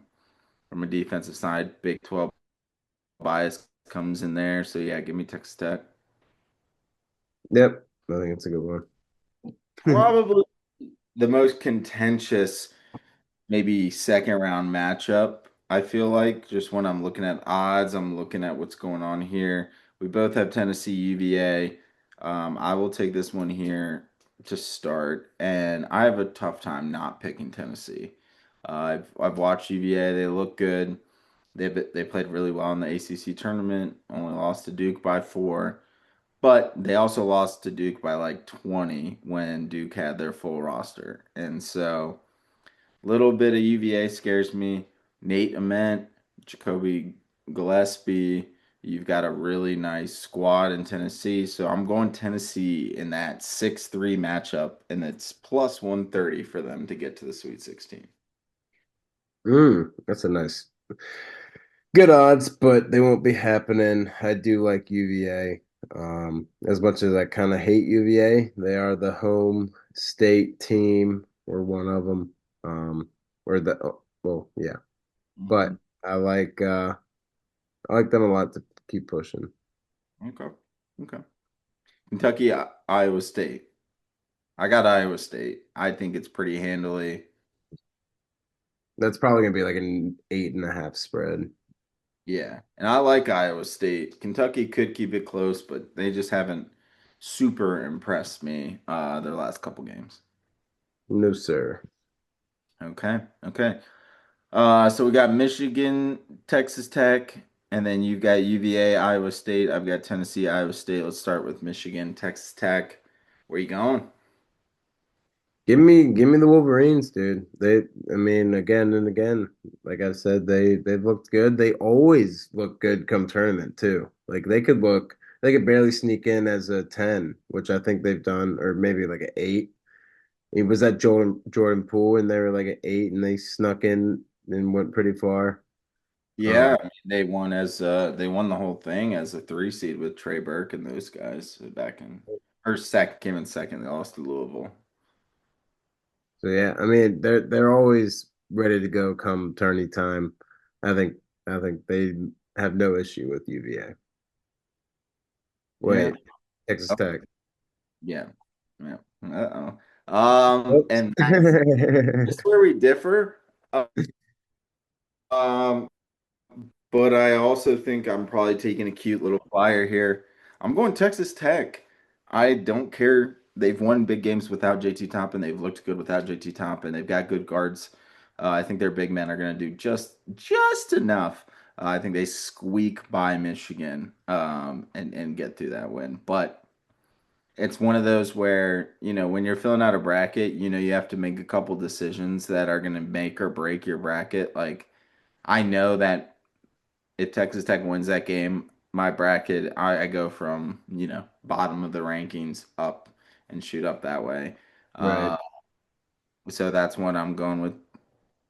Speaker 1: a defensive side, Big 12 bias comes in there. So yeah, give me Texas Tech.
Speaker 2: Yep, I think it's a good one.
Speaker 1: Probably the most contentious, maybe second round matchup. I feel like just when I'm looking at odds, I'm looking at what's going on here. We both have Tennessee UVA. I will take this one here. to start, and I have a tough time not picking Tennessee. I've watched UVA; they look good. They played really well in the ACC tournament. Only lost to Duke by 4, but they also lost to Duke by like 20 when Duke had their full roster, and so little bit of UVA scares me. Nate Ament, Jacoby Gillespie. You've got a really nice squad in Tennessee. So I'm going Tennessee in that 6-3 matchup, and it's plus 130 for them to get to the Sweet 16.
Speaker 2: That's a nice, good odds, but they won't be happening. I do like UVA. As much as I kind of hate UVA, they are the home state team, or one of them. Or the well, yeah.
Speaker 1: Hmm.
Speaker 2: But I like them a lot to keep pushing.
Speaker 1: Okay. Okay. Kentucky, Iowa State. I got Iowa State. I think it's pretty handily.
Speaker 2: That's probably gonna be like an 8.5 spread.
Speaker 1: Yeah. And I like Iowa State. Kentucky could keep it close, but they just haven't super impressed me their last couple games.
Speaker 2: No, sir.
Speaker 1: Okay. Okay. So we got Michigan, Texas Tech, and then you've got UVA, Iowa State. I've got Tennessee, Iowa State. Let's start with Michigan, Texas Tech. Where you going?
Speaker 2: Give me the Wolverines, dude. I mean, again and again, like I said, they've looked good. They always look good come tournament too. Like they could barely sneak in as a 10, which I think they've done, or maybe like an 8. It was that Jordan Poole, and they were like an 8, and they snuck in and went pretty far.
Speaker 1: Yeah,
Speaker 2: Um,
Speaker 1: I mean, they won the whole thing as a 3 seed with Trey Burke and those guys back in or second came in second. They lost to Louisville.
Speaker 2: so yeah, I mean, they're always ready to go come tourney time. I think I think they have no issue with UVA.
Speaker 1: Yeah.
Speaker 2: Wait, Texas
Speaker 1: Oh,
Speaker 2: Tech.
Speaker 1: yeah. Yeah. Uh-oh.
Speaker 2: Oops.
Speaker 1: And that's where we differ. Um, but I also think I'm probably taking a cute little flyer here. I'm going Texas Tech. I don't care. They've won big games without JT Toppin. They've looked good without JT Toppin. They've got good guards. I think their big men are going to do just enough. I think they squeak by Michigan and get through that win. But it's one of those where, when you're filling out a bracket, you have to make a couple decisions that are going to make or break your bracket. Like, I know that if Texas Tech wins that game, my bracket, I go from, bottom of the rankings up and shoot up that way.
Speaker 2: Right.
Speaker 1: Uh, so that's what I'm going with.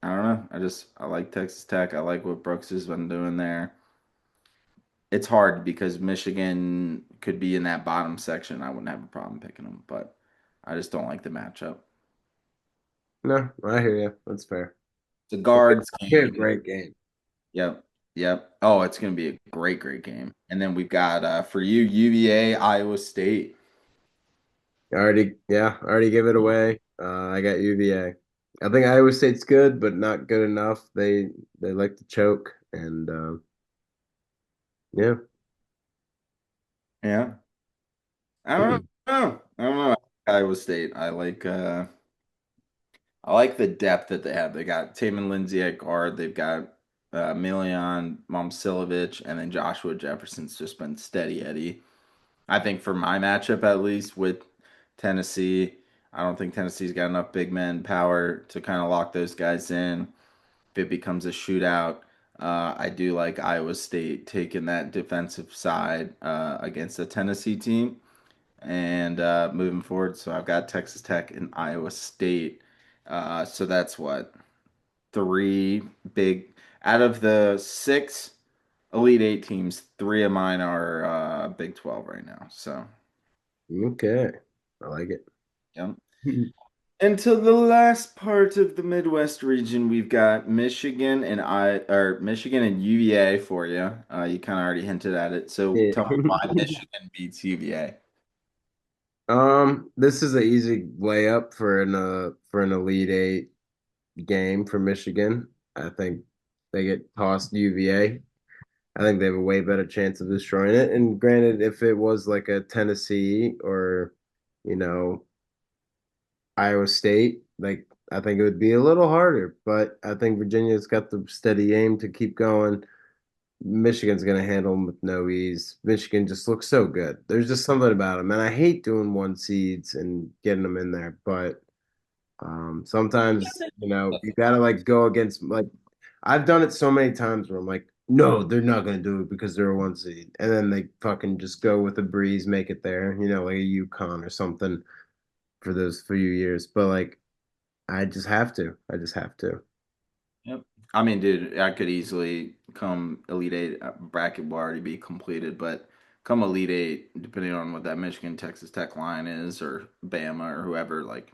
Speaker 1: I don't know. I like Texas Tech. I like what Brooks has been doing there. It's hard because Michigan could be in that bottom section. I wouldn't have a problem picking them, but I just don't like the matchup.
Speaker 2: No, I hear you. That's fair.
Speaker 1: It's a guards
Speaker 2: Be a
Speaker 1: game.
Speaker 2: great game.
Speaker 1: Yep. Yep. Oh, it's going to be a great, great game. And then we've got for you UVA, Iowa State.
Speaker 2: I already give it away. I got UVA. I think Iowa State's good, but not good enough. They like to choke, and yeah.
Speaker 1: Yeah. I don't know. I don't know. Iowa State. I like the depth that they have. They got Taman Lindsay at guard. They've got Milian Momcilovic, and then Joshua Jefferson's just been steady Eddie. I think for my matchup at least with Tennessee, I don't think Tennessee's got enough big men power to kind of lock those guys in. If it becomes a shootout, I do like Iowa State taking that defensive side against the Tennessee team and moving forward. So I've got Texas Tech and Iowa State. So that's what three big out of the six Elite Eight teams. Three of mine are Big 12 right now. So
Speaker 2: Okay. I like it.
Speaker 1: yeah. Until the last part of the Midwest region, we've got Michigan and UVA for you. You kind of already hinted at it. So
Speaker 2: Yeah.
Speaker 1: tell me why Michigan beats UVA.
Speaker 2: This is an easy layup for an Elite Eight game for Michigan. I think they get tossed UVA. I think they have a way better chance of destroying it. And granted, if it was like a Tennessee or, you know, Iowa State. Like I think it would be a little harder, but I think Virginia's got the steady aim to keep going. Michigan's going to handle them with no ease. Michigan just looks so good. There's just something about them, and I hate doing one seeds and getting them in there, but sometimes you gotta like go against like I've done it so many times where I'm like, no, they're not gonna do it because they're a one seed, and then they fucking just go with a breeze, make it there, like a UConn or something for those few years. But like, I just have to. I just have to.
Speaker 1: Yep. I mean, dude, I could easily come Elite Eight bracket will already be completed, but come Elite Eight, depending on what that Michigan Texas Tech line is, or Bama or whoever, like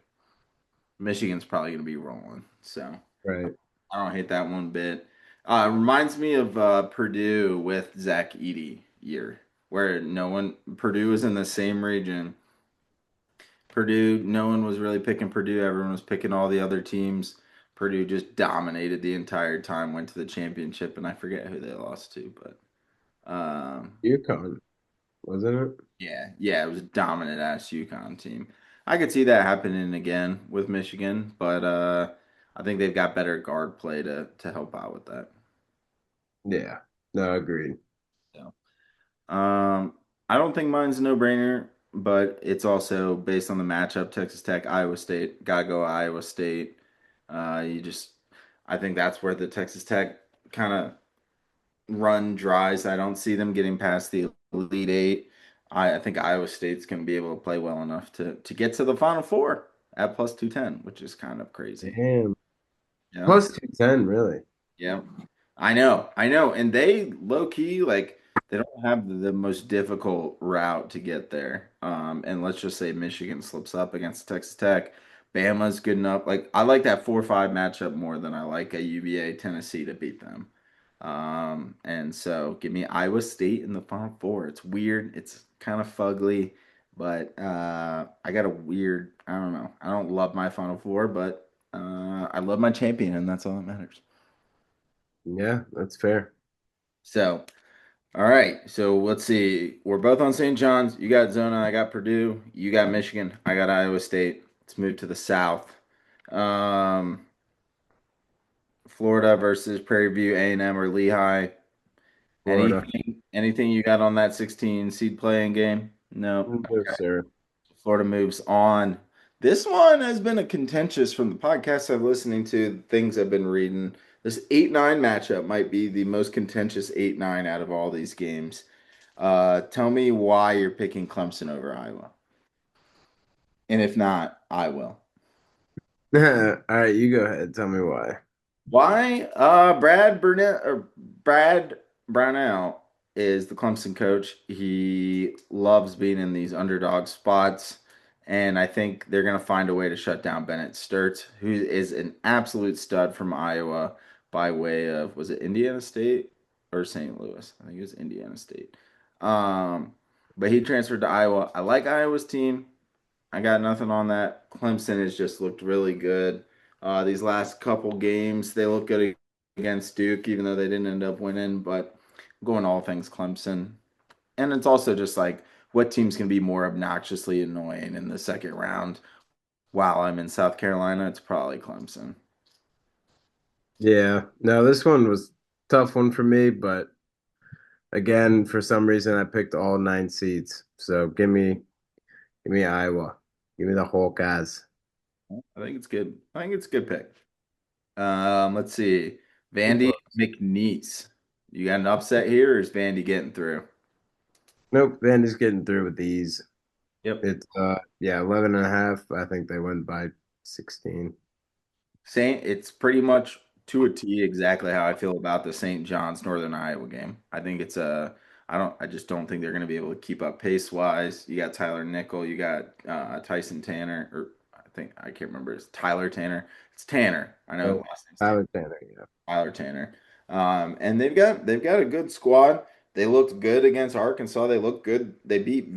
Speaker 1: Michigan's probably going to be rolling. So
Speaker 2: Right.
Speaker 1: I don't hate that one bit. Reminds me of Purdue with Zach Edey year, where no one Purdue was in the same region. Purdue, no one was really picking Purdue. Everyone was picking all the other teams. Purdue just dominated the entire time, went to the championship, and I forget who they lost to, but
Speaker 2: UConn, wasn't it?
Speaker 1: yeah, it was a dominant ass UConn team. I could see that happening again with Michigan, but I think they've got better guard play to help out with that.
Speaker 2: Yeah. No, agreed.
Speaker 1: So, um, I don't think mine's a no-brainer, but it's also based on the matchup: Texas Tech, Iowa State. Gotta go Iowa State. You just, I think that's where the Texas Tech kind of run dries. I don't see them getting past the Elite Eight. I think Iowa State's going to be able to play well enough to get to the Final Four at plus 210, which is kind of crazy.
Speaker 2: Damn.
Speaker 1: Yeah.
Speaker 2: Plus 210, really.
Speaker 1: Yeah. I know. And they low key, like, they don't have the most difficult route to get there. And let's just say Michigan slips up against Texas Tech. Bama's good enough. Like, I like that 4-5 matchup more than I like a UVA Tennessee to beat them. And so give me Iowa State in the Final Four. It's weird. It's kind of fugly, but I got a weird, I don't know. I don't love my Final Four, but I love my champion, and that's all that matters.
Speaker 2: Yeah, that's fair.
Speaker 1: So, all right. So let's see. We're both on St. John's. You got Zona. I got Purdue. You got Michigan. I got Iowa State. Let's move to the South. Um, Florida versus Prairie View, A&M, or Lehigh.
Speaker 2: Florida.
Speaker 1: Anything you got on that 16 seed playing game? No.
Speaker 2: No, sir.
Speaker 1: Florida moves on. This one has been a contentious from the podcasts I've listening to, things I've been reading. This 8-9 matchup might be the most contentious 8-9 out of all these games. Tell me why you're picking Clemson over Iowa. And if not, I will.
Speaker 2: All right, you go ahead. Tell me why.
Speaker 1: Why? Brad Brownell is the Clemson coach. He loves being in these underdog spots, and I think they're going to find a way to shut down Bennett Sturts, who is an absolute stud from Iowa by way of, was it Indiana State or St. Louis? I think it was Indiana State. Um, but he transferred to Iowa. I like Iowa's team. I got nothing on that. Clemson has just looked really good. These last couple games, they look good against Duke, even though they didn't end up winning. But I'm going all things Clemson. And it's also just like what team's going to be more obnoxiously annoying in the second round while I'm in South Carolina? It's probably Clemson.
Speaker 2: Yeah, no, this one was a tough one for me, but again, for some reason, I picked all 9 seeds. So give me Iowa, give me the Hawkeyes.
Speaker 1: I think it's good. I think it's a good pick. Let's see.
Speaker 2: Pretty
Speaker 1: Vandy
Speaker 2: close.
Speaker 1: McNeese. You got an upset here, or is Vandy getting through?
Speaker 2: Nope, Vandy's getting through with these.
Speaker 1: Yep.
Speaker 2: It's yeah, 11 and a half. I think they win by 16.
Speaker 1: Saint, it's pretty much to a T exactly how I feel about the St. John's Northern Iowa game. I think it's a, I just don't think they're going to be able to keep up pace wise. You got Tyler Nickel, you got Tyson Tanner, or I think I can't remember. It's Tyler Tanner. It's Tanner. I know his last name's Tanner.
Speaker 2: Tyler Tanner, yeah.
Speaker 1: Tyler Tanner. And they've got a good squad. They looked good against Arkansas. They looked good. They beat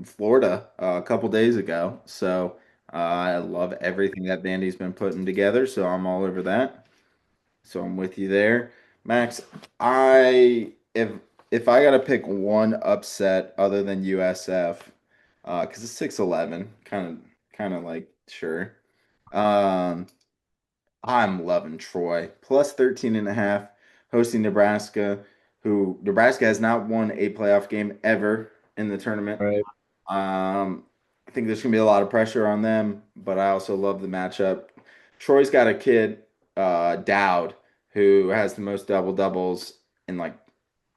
Speaker 1: Florida a couple days ago. So I love everything that Vandy's been putting together. So I'm all over that. So I'm with you there, Max. I if I got to pick one upset other than USF, because it's 6-11, kind of like sure. Um, I'm loving Troy. Plus 13 and a half, hosting Nebraska, who Nebraska has not won a playoff game ever in the tournament.
Speaker 2: Right.
Speaker 1: I think there's gonna be a lot of pressure on them, but I also love the matchup. Troy's got a kid, Dowd, who has the most double doubles in like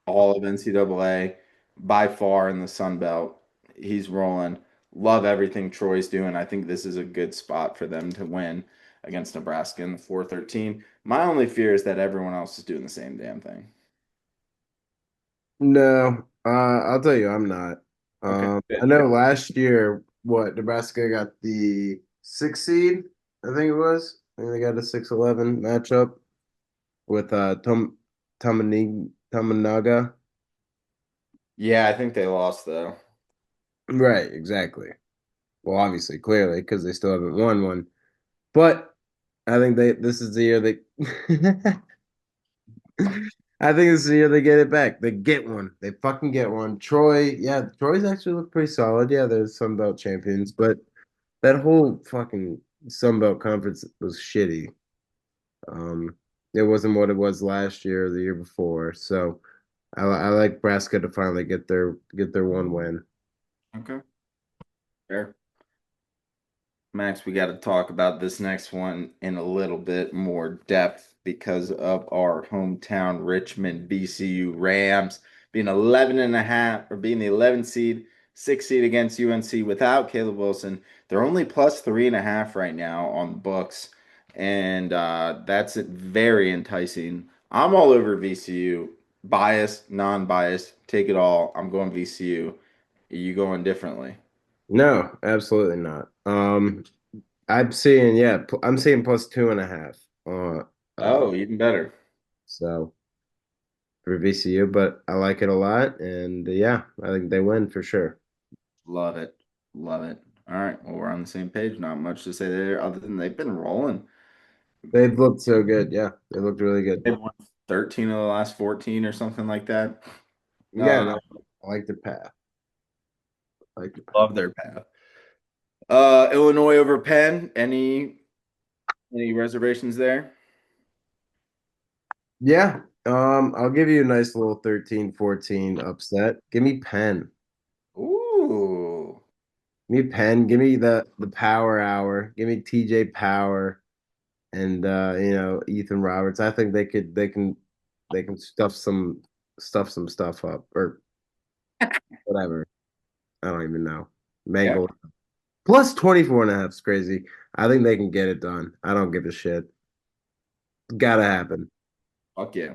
Speaker 1: all of NCAA by far in the Sun Belt. He's rolling. Love everything Troy's doing. I think this is a good spot for them to win against Nebraska in the 4-13. My only fear is that everyone else is doing the same damn thing.
Speaker 2: No, I'll tell you, I'm not.
Speaker 1: Okay,
Speaker 2: I
Speaker 1: good.
Speaker 2: know last year, what Nebraska got the sixth seed, I think it was. I think they got a 6-11 matchup with Tamanaga.
Speaker 1: Yeah, I think they lost though.
Speaker 2: Right, exactly. Well, obviously, clearly, because they still haven't won one. But I think they this is the year they I think this is the year they get it back. They get one. They fucking get one. Troy, yeah, Troy's actually looked pretty solid. Yeah, they're Sun Belt champions, but that whole fucking Sun Belt conference was shitty. Um, it wasn't what it was last year or the year before. So I like Nebraska to finally get their one win.
Speaker 1: Okay, fair. Max, we got to talk about this next one in a little bit more depth because of our hometown Richmond VCU Rams being 11 and a half or being the 11th seed, 6th seed against UNC without Caleb Wilson. They're only plus 3.5 right now on the books, and that's very enticing. I'm all over VCU, biased, non-biased, take it all. I'm going VCU. Are you going differently?
Speaker 2: No, absolutely not. I'm seeing plus 2.5. Uh,
Speaker 1: Oh, even better.
Speaker 2: so for VCU, but I like it a lot, and yeah, I think they win for sure.
Speaker 1: Love it. Love it. All right. Well, we're on the same page. Not much to say there other than they've been rolling.
Speaker 2: They've looked so good. Yeah, they looked really good.
Speaker 1: They've won 13 of the last 14 or something like that.
Speaker 2: Yeah,
Speaker 1: Uh,
Speaker 2: no, I like their path. I like the path.
Speaker 1: love their path. Illinois over Penn. Any reservations there?
Speaker 2: Yeah, I'll give you a nice little 13-14 upset. Give me Penn.
Speaker 1: Ooh.
Speaker 2: Give me Penn. Give me the power hour. Give me TJ Power and Ethan Roberts. I think they can stuff some stuff up or whatever. I don't even know.
Speaker 1: Yeah.
Speaker 2: Mangle plus 24.5 is crazy. I think they can get it done. I don't give a shit. Gotta happen.
Speaker 1: Fuck yeah.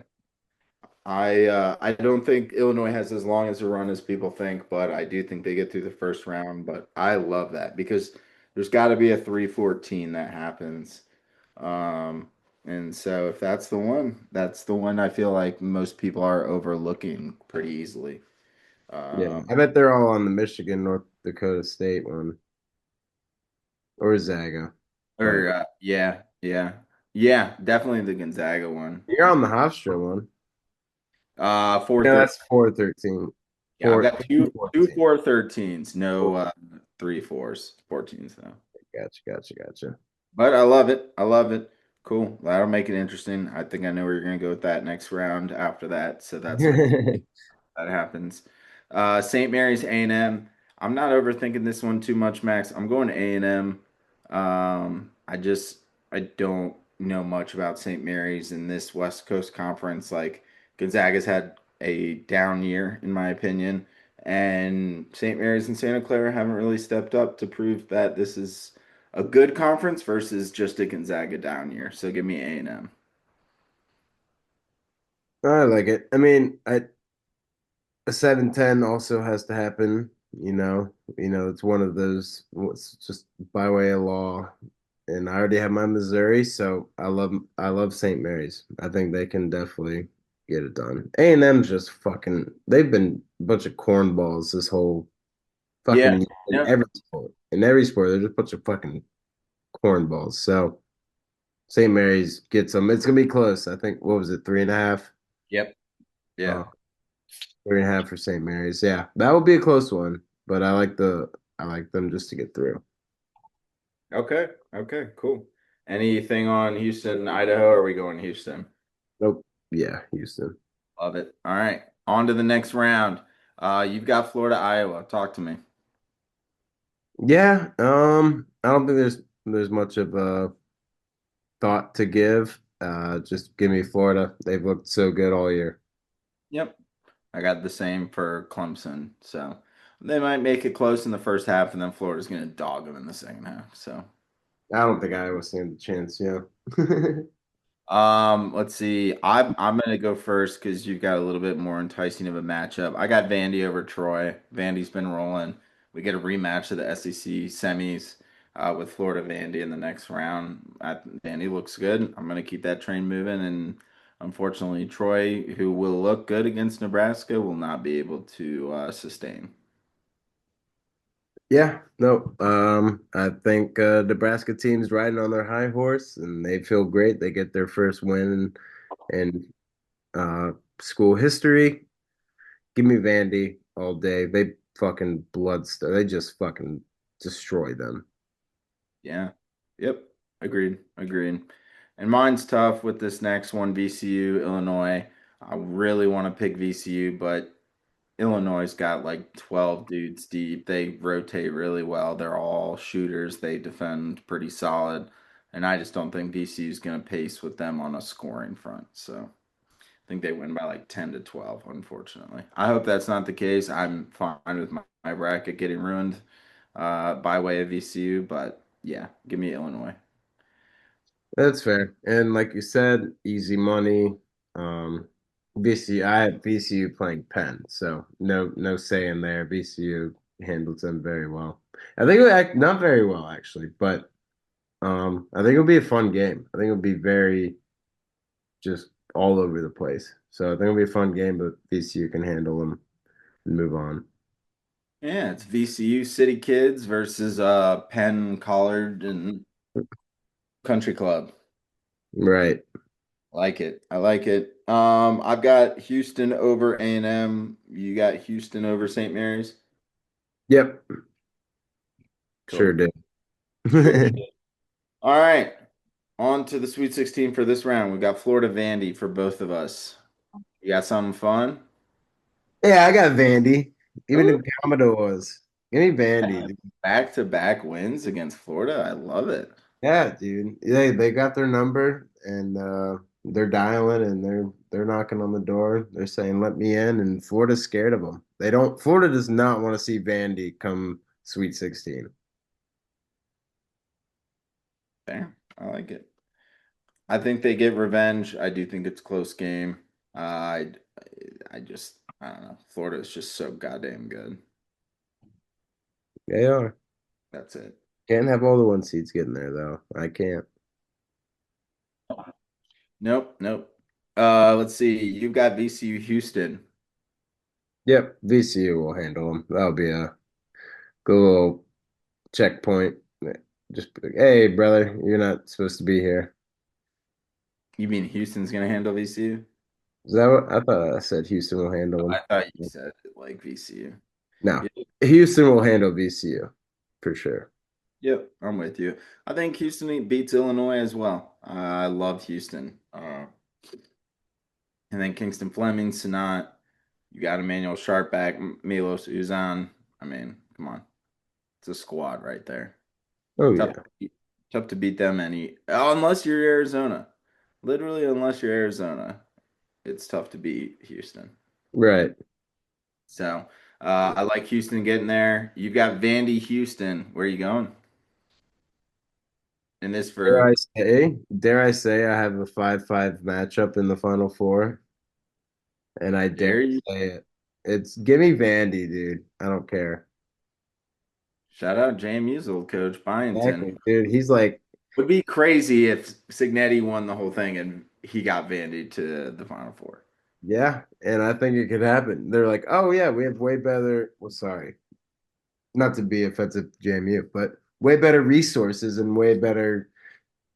Speaker 1: I don't think Illinois has as long as a run as people think, but I do think they get through the first round. But I love that because there's got to be a 3-14 that happens. Um, and so if that's the one I feel like most people are overlooking pretty easily.
Speaker 2: Yeah,
Speaker 1: Um,
Speaker 2: I bet they're all on the Michigan North Dakota State one or Zaga, but
Speaker 1: yeah, definitely the Gonzaga one.
Speaker 2: you're on the Hofstra one.
Speaker 1: Four
Speaker 2: Yeah,
Speaker 1: thirteen.
Speaker 2: that's 4-13.
Speaker 1: Yeah, I've got two
Speaker 2: 14.
Speaker 1: 4-13s, no 3-4s, 14s though.
Speaker 2: Gotcha, gotcha, gotcha.
Speaker 1: But I love it. I love it. Cool. That'll make it interesting. I think I know where you're gonna go with that next round after that. So that's nice. That happens. St. Mary's A&M. I'm not overthinking this one too much, Max. I'm going to A&M. I don't know much about St. Mary's in this West Coast Conference. Like Gonzaga's had a down year, in my opinion, and St. Mary's and Santa Clara haven't really stepped up to prove that this is a good conference versus just a Gonzaga down year. So give me A&M.
Speaker 2: I like it. I mean, a 7-10 also has to happen, it's one of those, it's just by way of law. And I already have my Missouri, so I love St. Mary's. I think they can definitely get it done. A&M's just fucking they've been a bunch of cornballs this whole
Speaker 1: Yeah.
Speaker 2: fucking in
Speaker 1: Yep.
Speaker 2: every sport. In every sport, they're just a bunch of fucking cornballs. So St. Mary's gets them. It's gonna be close. I think what was it, 3.5?
Speaker 1: Yep.
Speaker 2: Uh,
Speaker 1: Yeah.
Speaker 2: 3.5 for St. Mary's. Yeah, that would be a close one, but I like them just to get through.
Speaker 1: Okay. Okay. Cool. Anything on Houston, Idaho? Or are we going Houston?
Speaker 2: Nope. Yeah, Houston.
Speaker 1: Love it. All right. On to the next round. You've got Florida, Iowa. Talk to me.
Speaker 2: Yeah, I don't think there's much of a thought to give. Just give me Florida. They've looked so good all year.
Speaker 1: Yep. I got the same for Clemson. So they might make it close in the first half, and then Florida's going to dog them in the second half. So
Speaker 2: I don't think Iowa stands a chance. Yeah.
Speaker 1: let's see. I'm gonna go first because you've got a little bit more enticing of a matchup. I got Vandy over Troy. Vandy's been rolling. We get a rematch of the SEC semis with Florida Vandy in the next round. Vandy looks good. I'm gonna keep that train moving, and unfortunately, Troy, who will look good against Nebraska, will not be able to sustain.
Speaker 2: Yeah, no. I think Nebraska team's riding on their high horse, and they feel great. They get their first win in school history. Give me Vandy all day. They fucking bloodster. They just fucking destroy them.
Speaker 1: Yeah. Yep. Agreed. Agreed. And mine's tough with this next one, VCU, Illinois. I really want to pick VCU, but Illinois' got like 12 dudes deep. They rotate really well. They're all shooters. They defend pretty solid. And I just don't think VCU is going to pace with them on a scoring front. So I think they win by like 10 to 12, unfortunately. I hope that's not the case. I'm fine with my bracket getting ruined by way of VCU, but yeah, give me Illinois.
Speaker 2: That's fair. And like you said, easy money. VCU, I have VCU playing Penn, so no say in there. VCU handles them very well. I think not very well actually, but I think it'll be a fun game. I think it'll be very just all over the place. So I think it'll be a fun game, but VCU can handle them and move on.
Speaker 1: Yeah, it's VCU City Kids versus Penn Collard and Country Club.
Speaker 2: Right.
Speaker 1: Like it. I like it. I've got Houston over A&M. You got Houston over St. Mary's.
Speaker 2: Yep. Sure
Speaker 1: Cool.
Speaker 2: did.
Speaker 1: Sure did. All right. On to the Sweet 16 for this round. We got Florida Vandy for both of us. You got something fun?
Speaker 2: Yeah, I got Vandy. Even
Speaker 1: Ooh.
Speaker 2: in Commodores. Give me Vandy.
Speaker 1: Back-to-back wins against Florida. I love it.
Speaker 2: Yeah, dude. They got their number and they're dialing and they're knocking on the door. They're saying, "Let me in." And Florida's scared of them. They don't. Florida does not want to see Vandy come Sweet 16.
Speaker 1: Damn, I like it. I think they get revenge. I do think it's a close game. I don't know. Florida is just so goddamn good.
Speaker 2: They are.
Speaker 1: That's it.
Speaker 2: Can't have all the one seeds getting there though. I can't.
Speaker 1: Nope, nope. Let's see. You've got VCU Houston.
Speaker 2: Yep, VCU will handle them. That'll be a good little checkpoint. Just be like, hey, brother, you're not supposed to be here.
Speaker 1: You mean Houston's gonna handle VCU?
Speaker 2: Is that what I thought? I said Houston will handle
Speaker 1: I
Speaker 2: them.
Speaker 1: thought you said like VCU.
Speaker 2: No,
Speaker 1: Yep,
Speaker 2: Houston will handle VCU for sure.
Speaker 1: yep, I'm with you. I think Houston beats Illinois as well. I love Houston. And then Kingston Fleming, Sinat. You got Emmanuel Sharp back, Milos Uzan. I mean, come on, it's a squad right there.
Speaker 2: Oh
Speaker 1: Tough,
Speaker 2: yeah,
Speaker 1: tough to beat them unless you're Arizona. Literally, unless you're Arizona, it's tough to beat Houston.
Speaker 2: right.
Speaker 1: So I like Houston getting there. You got Vandy, Houston. Where are you going in this
Speaker 2: Dare
Speaker 1: for?
Speaker 2: I say? Dare I say I have a 5-5 matchup in the Final Four, and I dare
Speaker 1: Dare you?
Speaker 2: say it. It's give me Vandy, dude. I don't care.
Speaker 1: Shout out JMU's old coach
Speaker 2: Exactly,
Speaker 1: Byington.
Speaker 2: dude. He's like,
Speaker 1: Would be crazy if Signetti won the whole thing and he got Vandy to the Final Four.
Speaker 2: yeah, and I think it could happen. They're like, oh yeah, we have way better. Well, sorry, not to be offensive to JMU, but way better resources and way better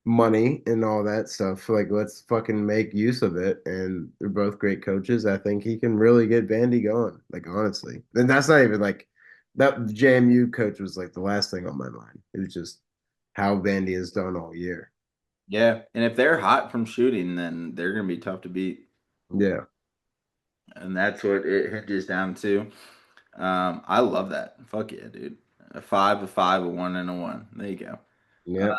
Speaker 2: money and all that stuff. Like, let's fucking make use of it. And they're both great coaches. I think he can really get Vandy going. Like, honestly, and that's not even like that. The JMU coach was like the last thing on my mind. It was just how Vandy has done all year.
Speaker 1: Yeah, and if they're hot from shooting, then they're going to be tough to beat,
Speaker 2: Yeah.
Speaker 1: and that's what it hinges down to. I love that. Fuck yeah, dude. A five, a one, and a one. There you go.
Speaker 2: Yep.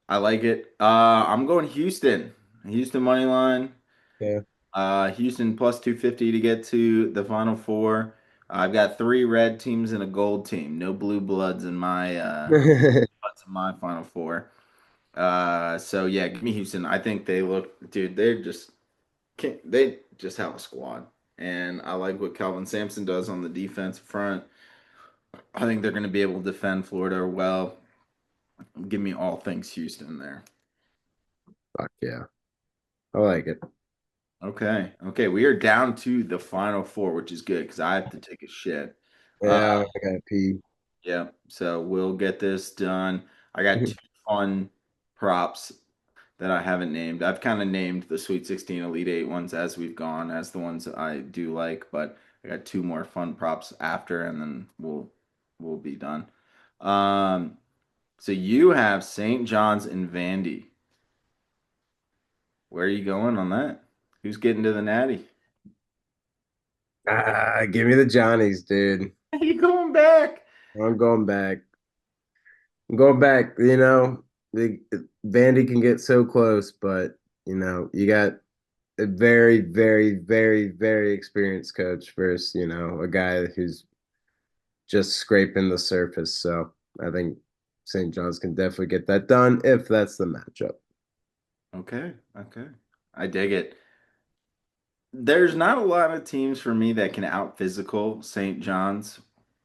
Speaker 1: I like it. I'm going Houston. Houston money line.
Speaker 2: Yeah.
Speaker 1: Houston plus 250 to get to the Final Four. I've got three red teams and a gold team. No blue bloods in my Final Four. So yeah, give me Houston. I think they look, dude. They just have a squad, and I like what Calvin Sampson does on the defensive front. I think they're going to be able to defend Florida well. Give me all things Houston there.
Speaker 2: Fuck yeah. I like it.
Speaker 1: Okay, okay, we are down to the Final Four, which is good because I have to take a shit. Uh,
Speaker 2: Yeah, I gotta pee.
Speaker 1: yeah, so we'll get this done. I got two fun props that I haven't named. I've kind of named the Sweet 16 Elite Eight ones as we've gone, as the ones that I do like, but I got two more fun props after, and then we'll be done. Um, so you have St. John's and Vandy. Where are you going on that? Who's getting to the Natty?
Speaker 2: Give me the Johnnies, dude.
Speaker 1: Are you going back?
Speaker 2: I'm going back. I'm going back. The Vandy can get so close, but you got a very, very, very, very experienced coach versus, a guy who's just scraping the surface. So I think St. John's can definitely get that done if that's the matchup.
Speaker 1: Okay, okay. I dig it. There's not a lot of teams for me that can out physical St. John's.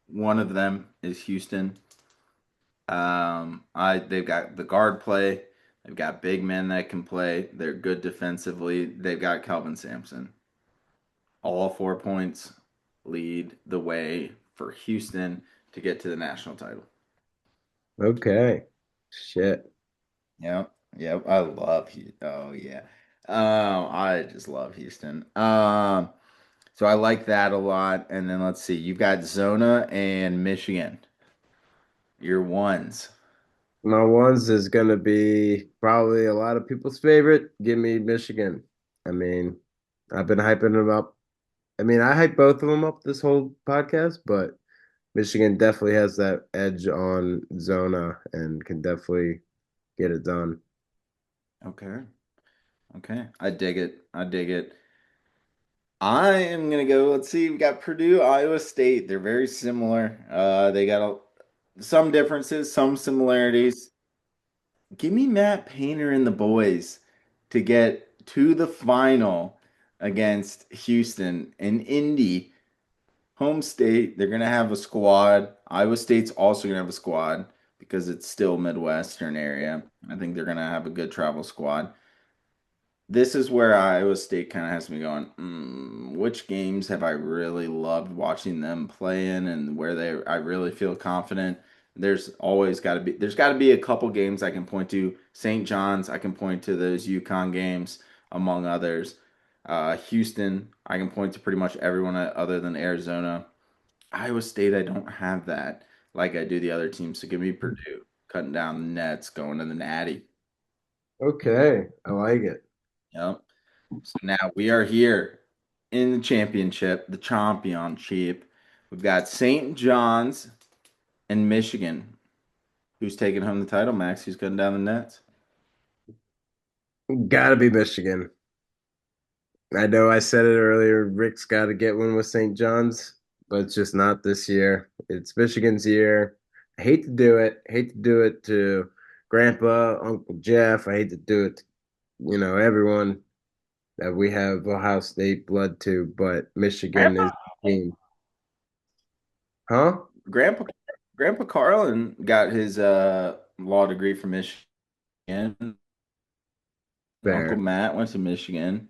Speaker 1: One of them is Houston. They've got the guard play. They've got big men that can play. They're good defensively. They've got Kelvin Sampson. All 4 points lead the way for Houston to get to the national title.
Speaker 2: Okay. Shit.
Speaker 1: Yep, yep. I love Houston. Oh yeah. I just love Houston. So I like that a lot. And then let's see, you've got Zona and Michigan. Your ones.
Speaker 2: My ones is gonna be probably a lot of people's favorite. Give me Michigan. I mean, I've been hyping them up. I mean, I hype both of them up this whole podcast, but Michigan definitely has that edge on Zona and can definitely get it done.
Speaker 1: Okay. Okay. I dig it. I dig it. I am gonna go. Let's see. We got Purdue, Iowa State. They're very similar. They got some differences, some similarities. Give me Matt Painter and the boys to get to the final against Houston and Indy. Home state, they're gonna have a squad. Iowa State's also gonna have a squad because it's still Midwestern area. I think they're gonna have a good travel squad. This is where Iowa State kind of has me going, which games have I really loved watching them play in and where I really feel confident. There's got to be a couple games I can point to. St. John's, I can point to those UConn games among others. Houston, I can point to pretty much everyone other than Arizona. Iowa State, I don't have that like I do the other teams. So give me Purdue cutting down the nets, going to the Natty.
Speaker 2: Okay, I like it.
Speaker 1: Yep. So now we are here in the championship, the championship. We've got St. John's and Michigan. Who's taking home the title, Max? Who's cutting down the nets?
Speaker 2: Gotta be Michigan. I know I said it earlier. Rick's got to get one with St. John's, but it's just not this year. It's Michigan's year. I hate to do it. I hate to do it to Grandpa, Uncle Jeff. I hate to do it to, everyone that we have Ohio State blood to, but Michigan
Speaker 1: Grandpa,
Speaker 2: is the team. Huh?
Speaker 1: Grandpa, Grandpa Carlin got his law degree from Michigan. Uncle
Speaker 2: Fair.
Speaker 1: Matt went to Michigan.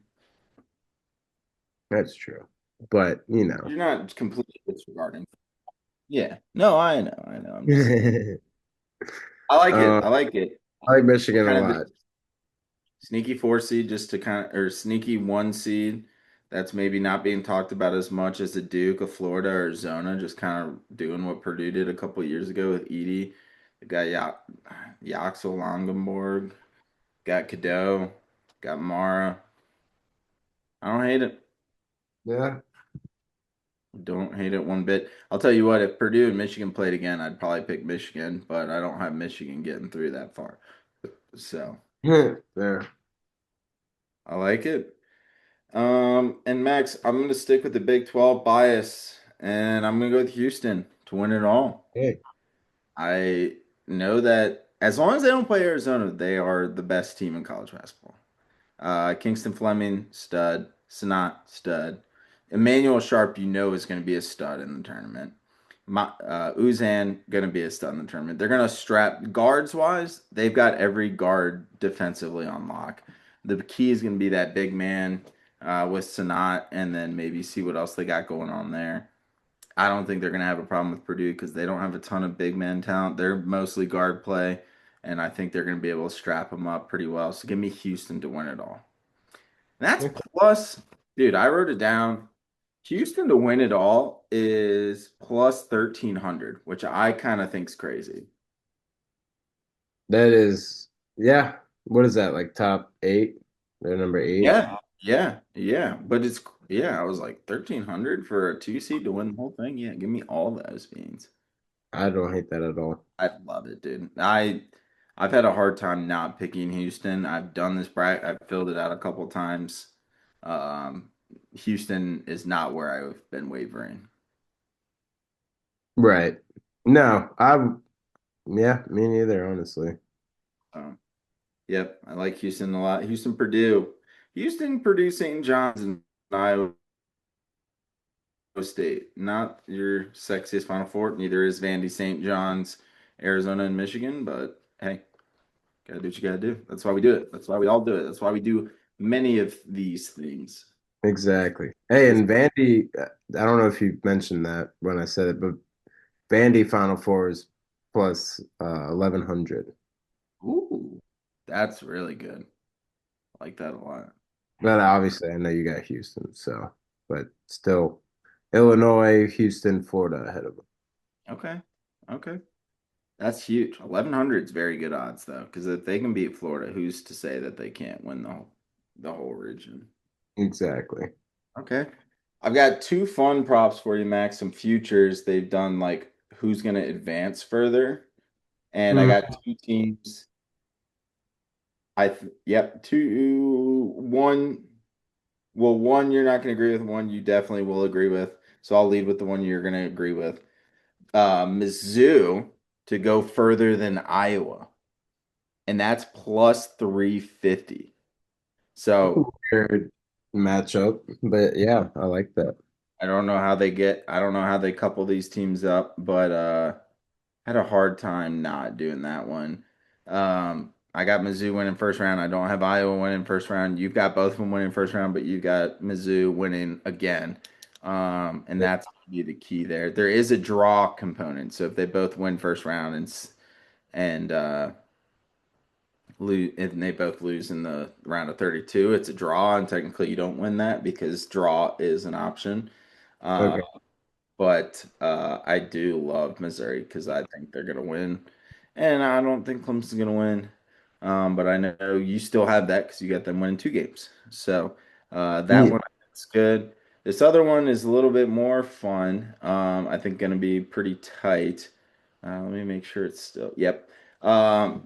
Speaker 2: That's true. But,
Speaker 1: You're not completely disregarding. Yeah. No, I know. I know. I'm just.
Speaker 2: uh,
Speaker 1: I like it.
Speaker 2: I
Speaker 1: I like it.
Speaker 2: like Michigan a
Speaker 1: Kind of
Speaker 2: lot.
Speaker 1: sneaky four seed just to kind of, or sneaky one seed that's maybe not being talked about as much as the Duke of Florida or Arizona, just kind of doing what Purdue did a couple of years ago with Edie. Got Yaxel Longenborg, got Cadeau, got Mara. I don't hate it.
Speaker 2: Yeah.
Speaker 1: Don't hate it one bit. I'll tell you what, if Purdue and Michigan played again, I'd probably pick Michigan, but I don't have Michigan getting through that far. So
Speaker 2: There.
Speaker 1: I like it. And Max, I'm going to stick with the Big 12 bias, and I'm going to go with Houston to win it all.
Speaker 2: Hey.
Speaker 1: I know that as long as they don't play Arizona, they are the best team in college basketball. Kingston Fleming, stud. Sanat, stud. Emmanuel Sharp, is going to be a stud in the tournament. Uzan, going to be a stud in the tournament. They're going to strap guards wise. They've got every guard defensively on lock. The key is going to be that big man with Sanat, and then maybe see what else they got going on there. I don't think they're going to have a problem with Purdue because they don't have a ton of big man talent. They're mostly guard play, and I think they're going to be able to strap them up pretty well. So give me Houston to win it all. That's
Speaker 2: Okay.
Speaker 1: plus, dude, I wrote it down. Houston to win it all is plus 1300, which I kind of think's crazy.
Speaker 2: That is, yeah. What is that? Like top eight? They're number eight.
Speaker 1: Yeah. But I was like 1300 for a two seed to win the whole thing. Yeah, give me all those beans.
Speaker 2: I don't hate that at all.
Speaker 1: I love it, dude. I've had a hard time not picking Houston. I've done this bracket. I've filled it out a couple times. Um, Houston is not where I've been wavering.
Speaker 2: Right. No, yeah, me neither, honestly.
Speaker 1: Um, yep, I like Houston a lot. Houston, Purdue, St. John's, and Iowa State. Not your sexiest Final Four. Neither is Vandy, St. John's, Arizona, and Michigan. But hey, gotta do what you gotta do. That's why we do it. That's why we all do it. That's why we do many of these things.
Speaker 2: Exactly. Hey,
Speaker 1: This
Speaker 2: and Vandy, I don't know if you mentioned that when I said it, but Vandy Final Four is plus 1100.
Speaker 1: Ooh, that's really good. I like that a lot.
Speaker 2: But obviously, I know you got Houston, so, but still, Illinois, Houston, Florida ahead of them.
Speaker 1: Okay. Okay. That's huge. 1100 is very good odds though, because if they can beat Florida, who's to say that they can't win the whole region?
Speaker 2: Exactly.
Speaker 1: Okay. I've got two fun props for you, Max. Some futures. They've done like who's going to advance further. And I
Speaker 2: Mm,
Speaker 1: got two teams. Yep, two, one. Well, one you're not going to agree with, one you definitely will agree with. So I'll lead with the one you're going to agree with. Mizzou to go further than Iowa, and that's plus 350.
Speaker 2: that's a
Speaker 1: So
Speaker 2: weird matchup, but yeah, I like that.
Speaker 1: I don't know how they couple these teams up, but had a hard time not doing that one. I got Mizzou winning first round. I don't have Iowa winning first round. You've got both of them winning first round, but you've got Mizzou winning again. And that's gonna be the key there. There is a draw component. So if they both win first round and lose and they both lose in the round of 32, it's a draw, and technically you don't win that because draw is an option. Uh,
Speaker 2: Okay.
Speaker 1: but I do love Missouri because I think they're going to win. And I don't think Clemson's going to win. But I know you still have that because you got them winning two games. So that
Speaker 2: Yeah.
Speaker 1: one is good. This other one is a little bit more fun. I think going to be pretty tight. Let me make sure it's still. Yep.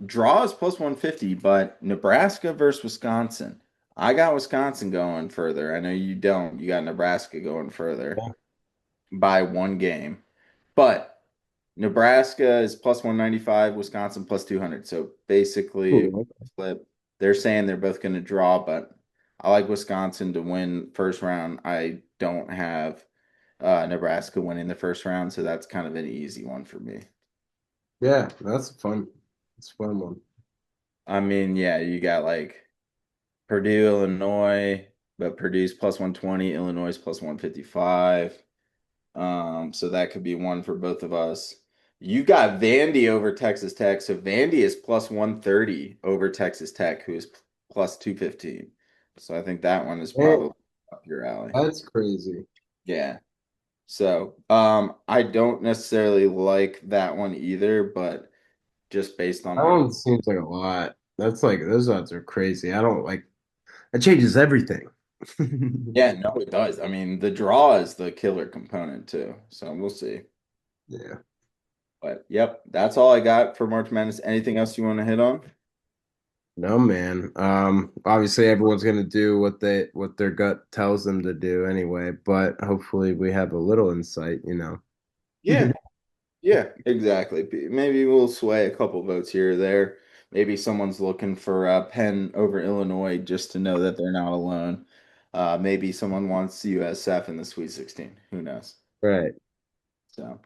Speaker 1: Draw is plus 150, but Nebraska versus Wisconsin. I got Wisconsin going further. I know you don't. You got Nebraska going further by one game. But Nebraska is plus 195, Wisconsin plus 200. So basically,
Speaker 2: Ooh,
Speaker 1: flip. They're saying they're both going to draw, but I like Wisconsin to win first round. I don't have Nebraska winning the first round, so that's kind of an easy one for me.
Speaker 2: yeah, that's fun. It's a fun one.
Speaker 1: I mean, yeah, you got like Purdue, Illinois, but Purdue's plus 120, Illinois is plus 155. So that could be one for both of us. You got Vandy over Texas Tech. So Vandy is plus 130 over Texas Tech, who is plus 215. So I think that one is
Speaker 2: Man,
Speaker 1: probably up your alley.
Speaker 2: that's crazy.
Speaker 1: Yeah. So I don't necessarily like that one either, but just based on
Speaker 2: That
Speaker 1: like,
Speaker 2: one seems like a lot. That's like those odds are crazy. I don't like that changes everything.
Speaker 1: yeah, no, it does. I mean, the draw is the killer component too. So we'll see.
Speaker 2: Yeah.
Speaker 1: But yep, that's all I got for March Madness. Anything else you want to hit on?
Speaker 2: No, man. Obviously everyone's gonna do what their gut tells them to do anyway, but hopefully we have a little insight, you know.
Speaker 1: Yeah, yeah, exactly. Maybe we'll sway a couple votes here or there. Maybe someone's looking for Penn over Illinois just to know that they're not alone. Maybe someone wants USF in the Sweet 16. Who knows?
Speaker 2: Right.
Speaker 1: So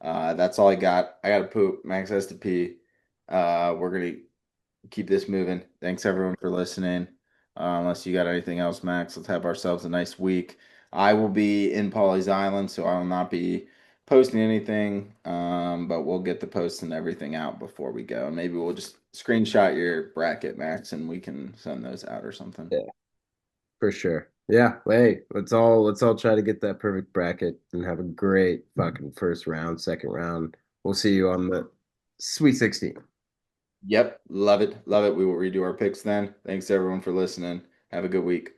Speaker 1: that's all I got. I got to poop. Max has to pee. We're gonna keep this moving. Thanks everyone for listening. Unless you got anything else, Max, let's have ourselves a nice week. I will be in Polly's Island, so I will not be posting anything, but we'll get the posts and everything out before we go. Maybe we'll just screenshot your bracket, Max, and we can send those out or something.
Speaker 2: Yeah, for sure. Yeah. Well, hey, let's all try to get that perfect bracket and have a great fucking first round, second round. We'll see you on the Sweet 16.
Speaker 1: Yep, love it. Love it. We will redo our picks then. Thanks everyone for listening. Have a good week.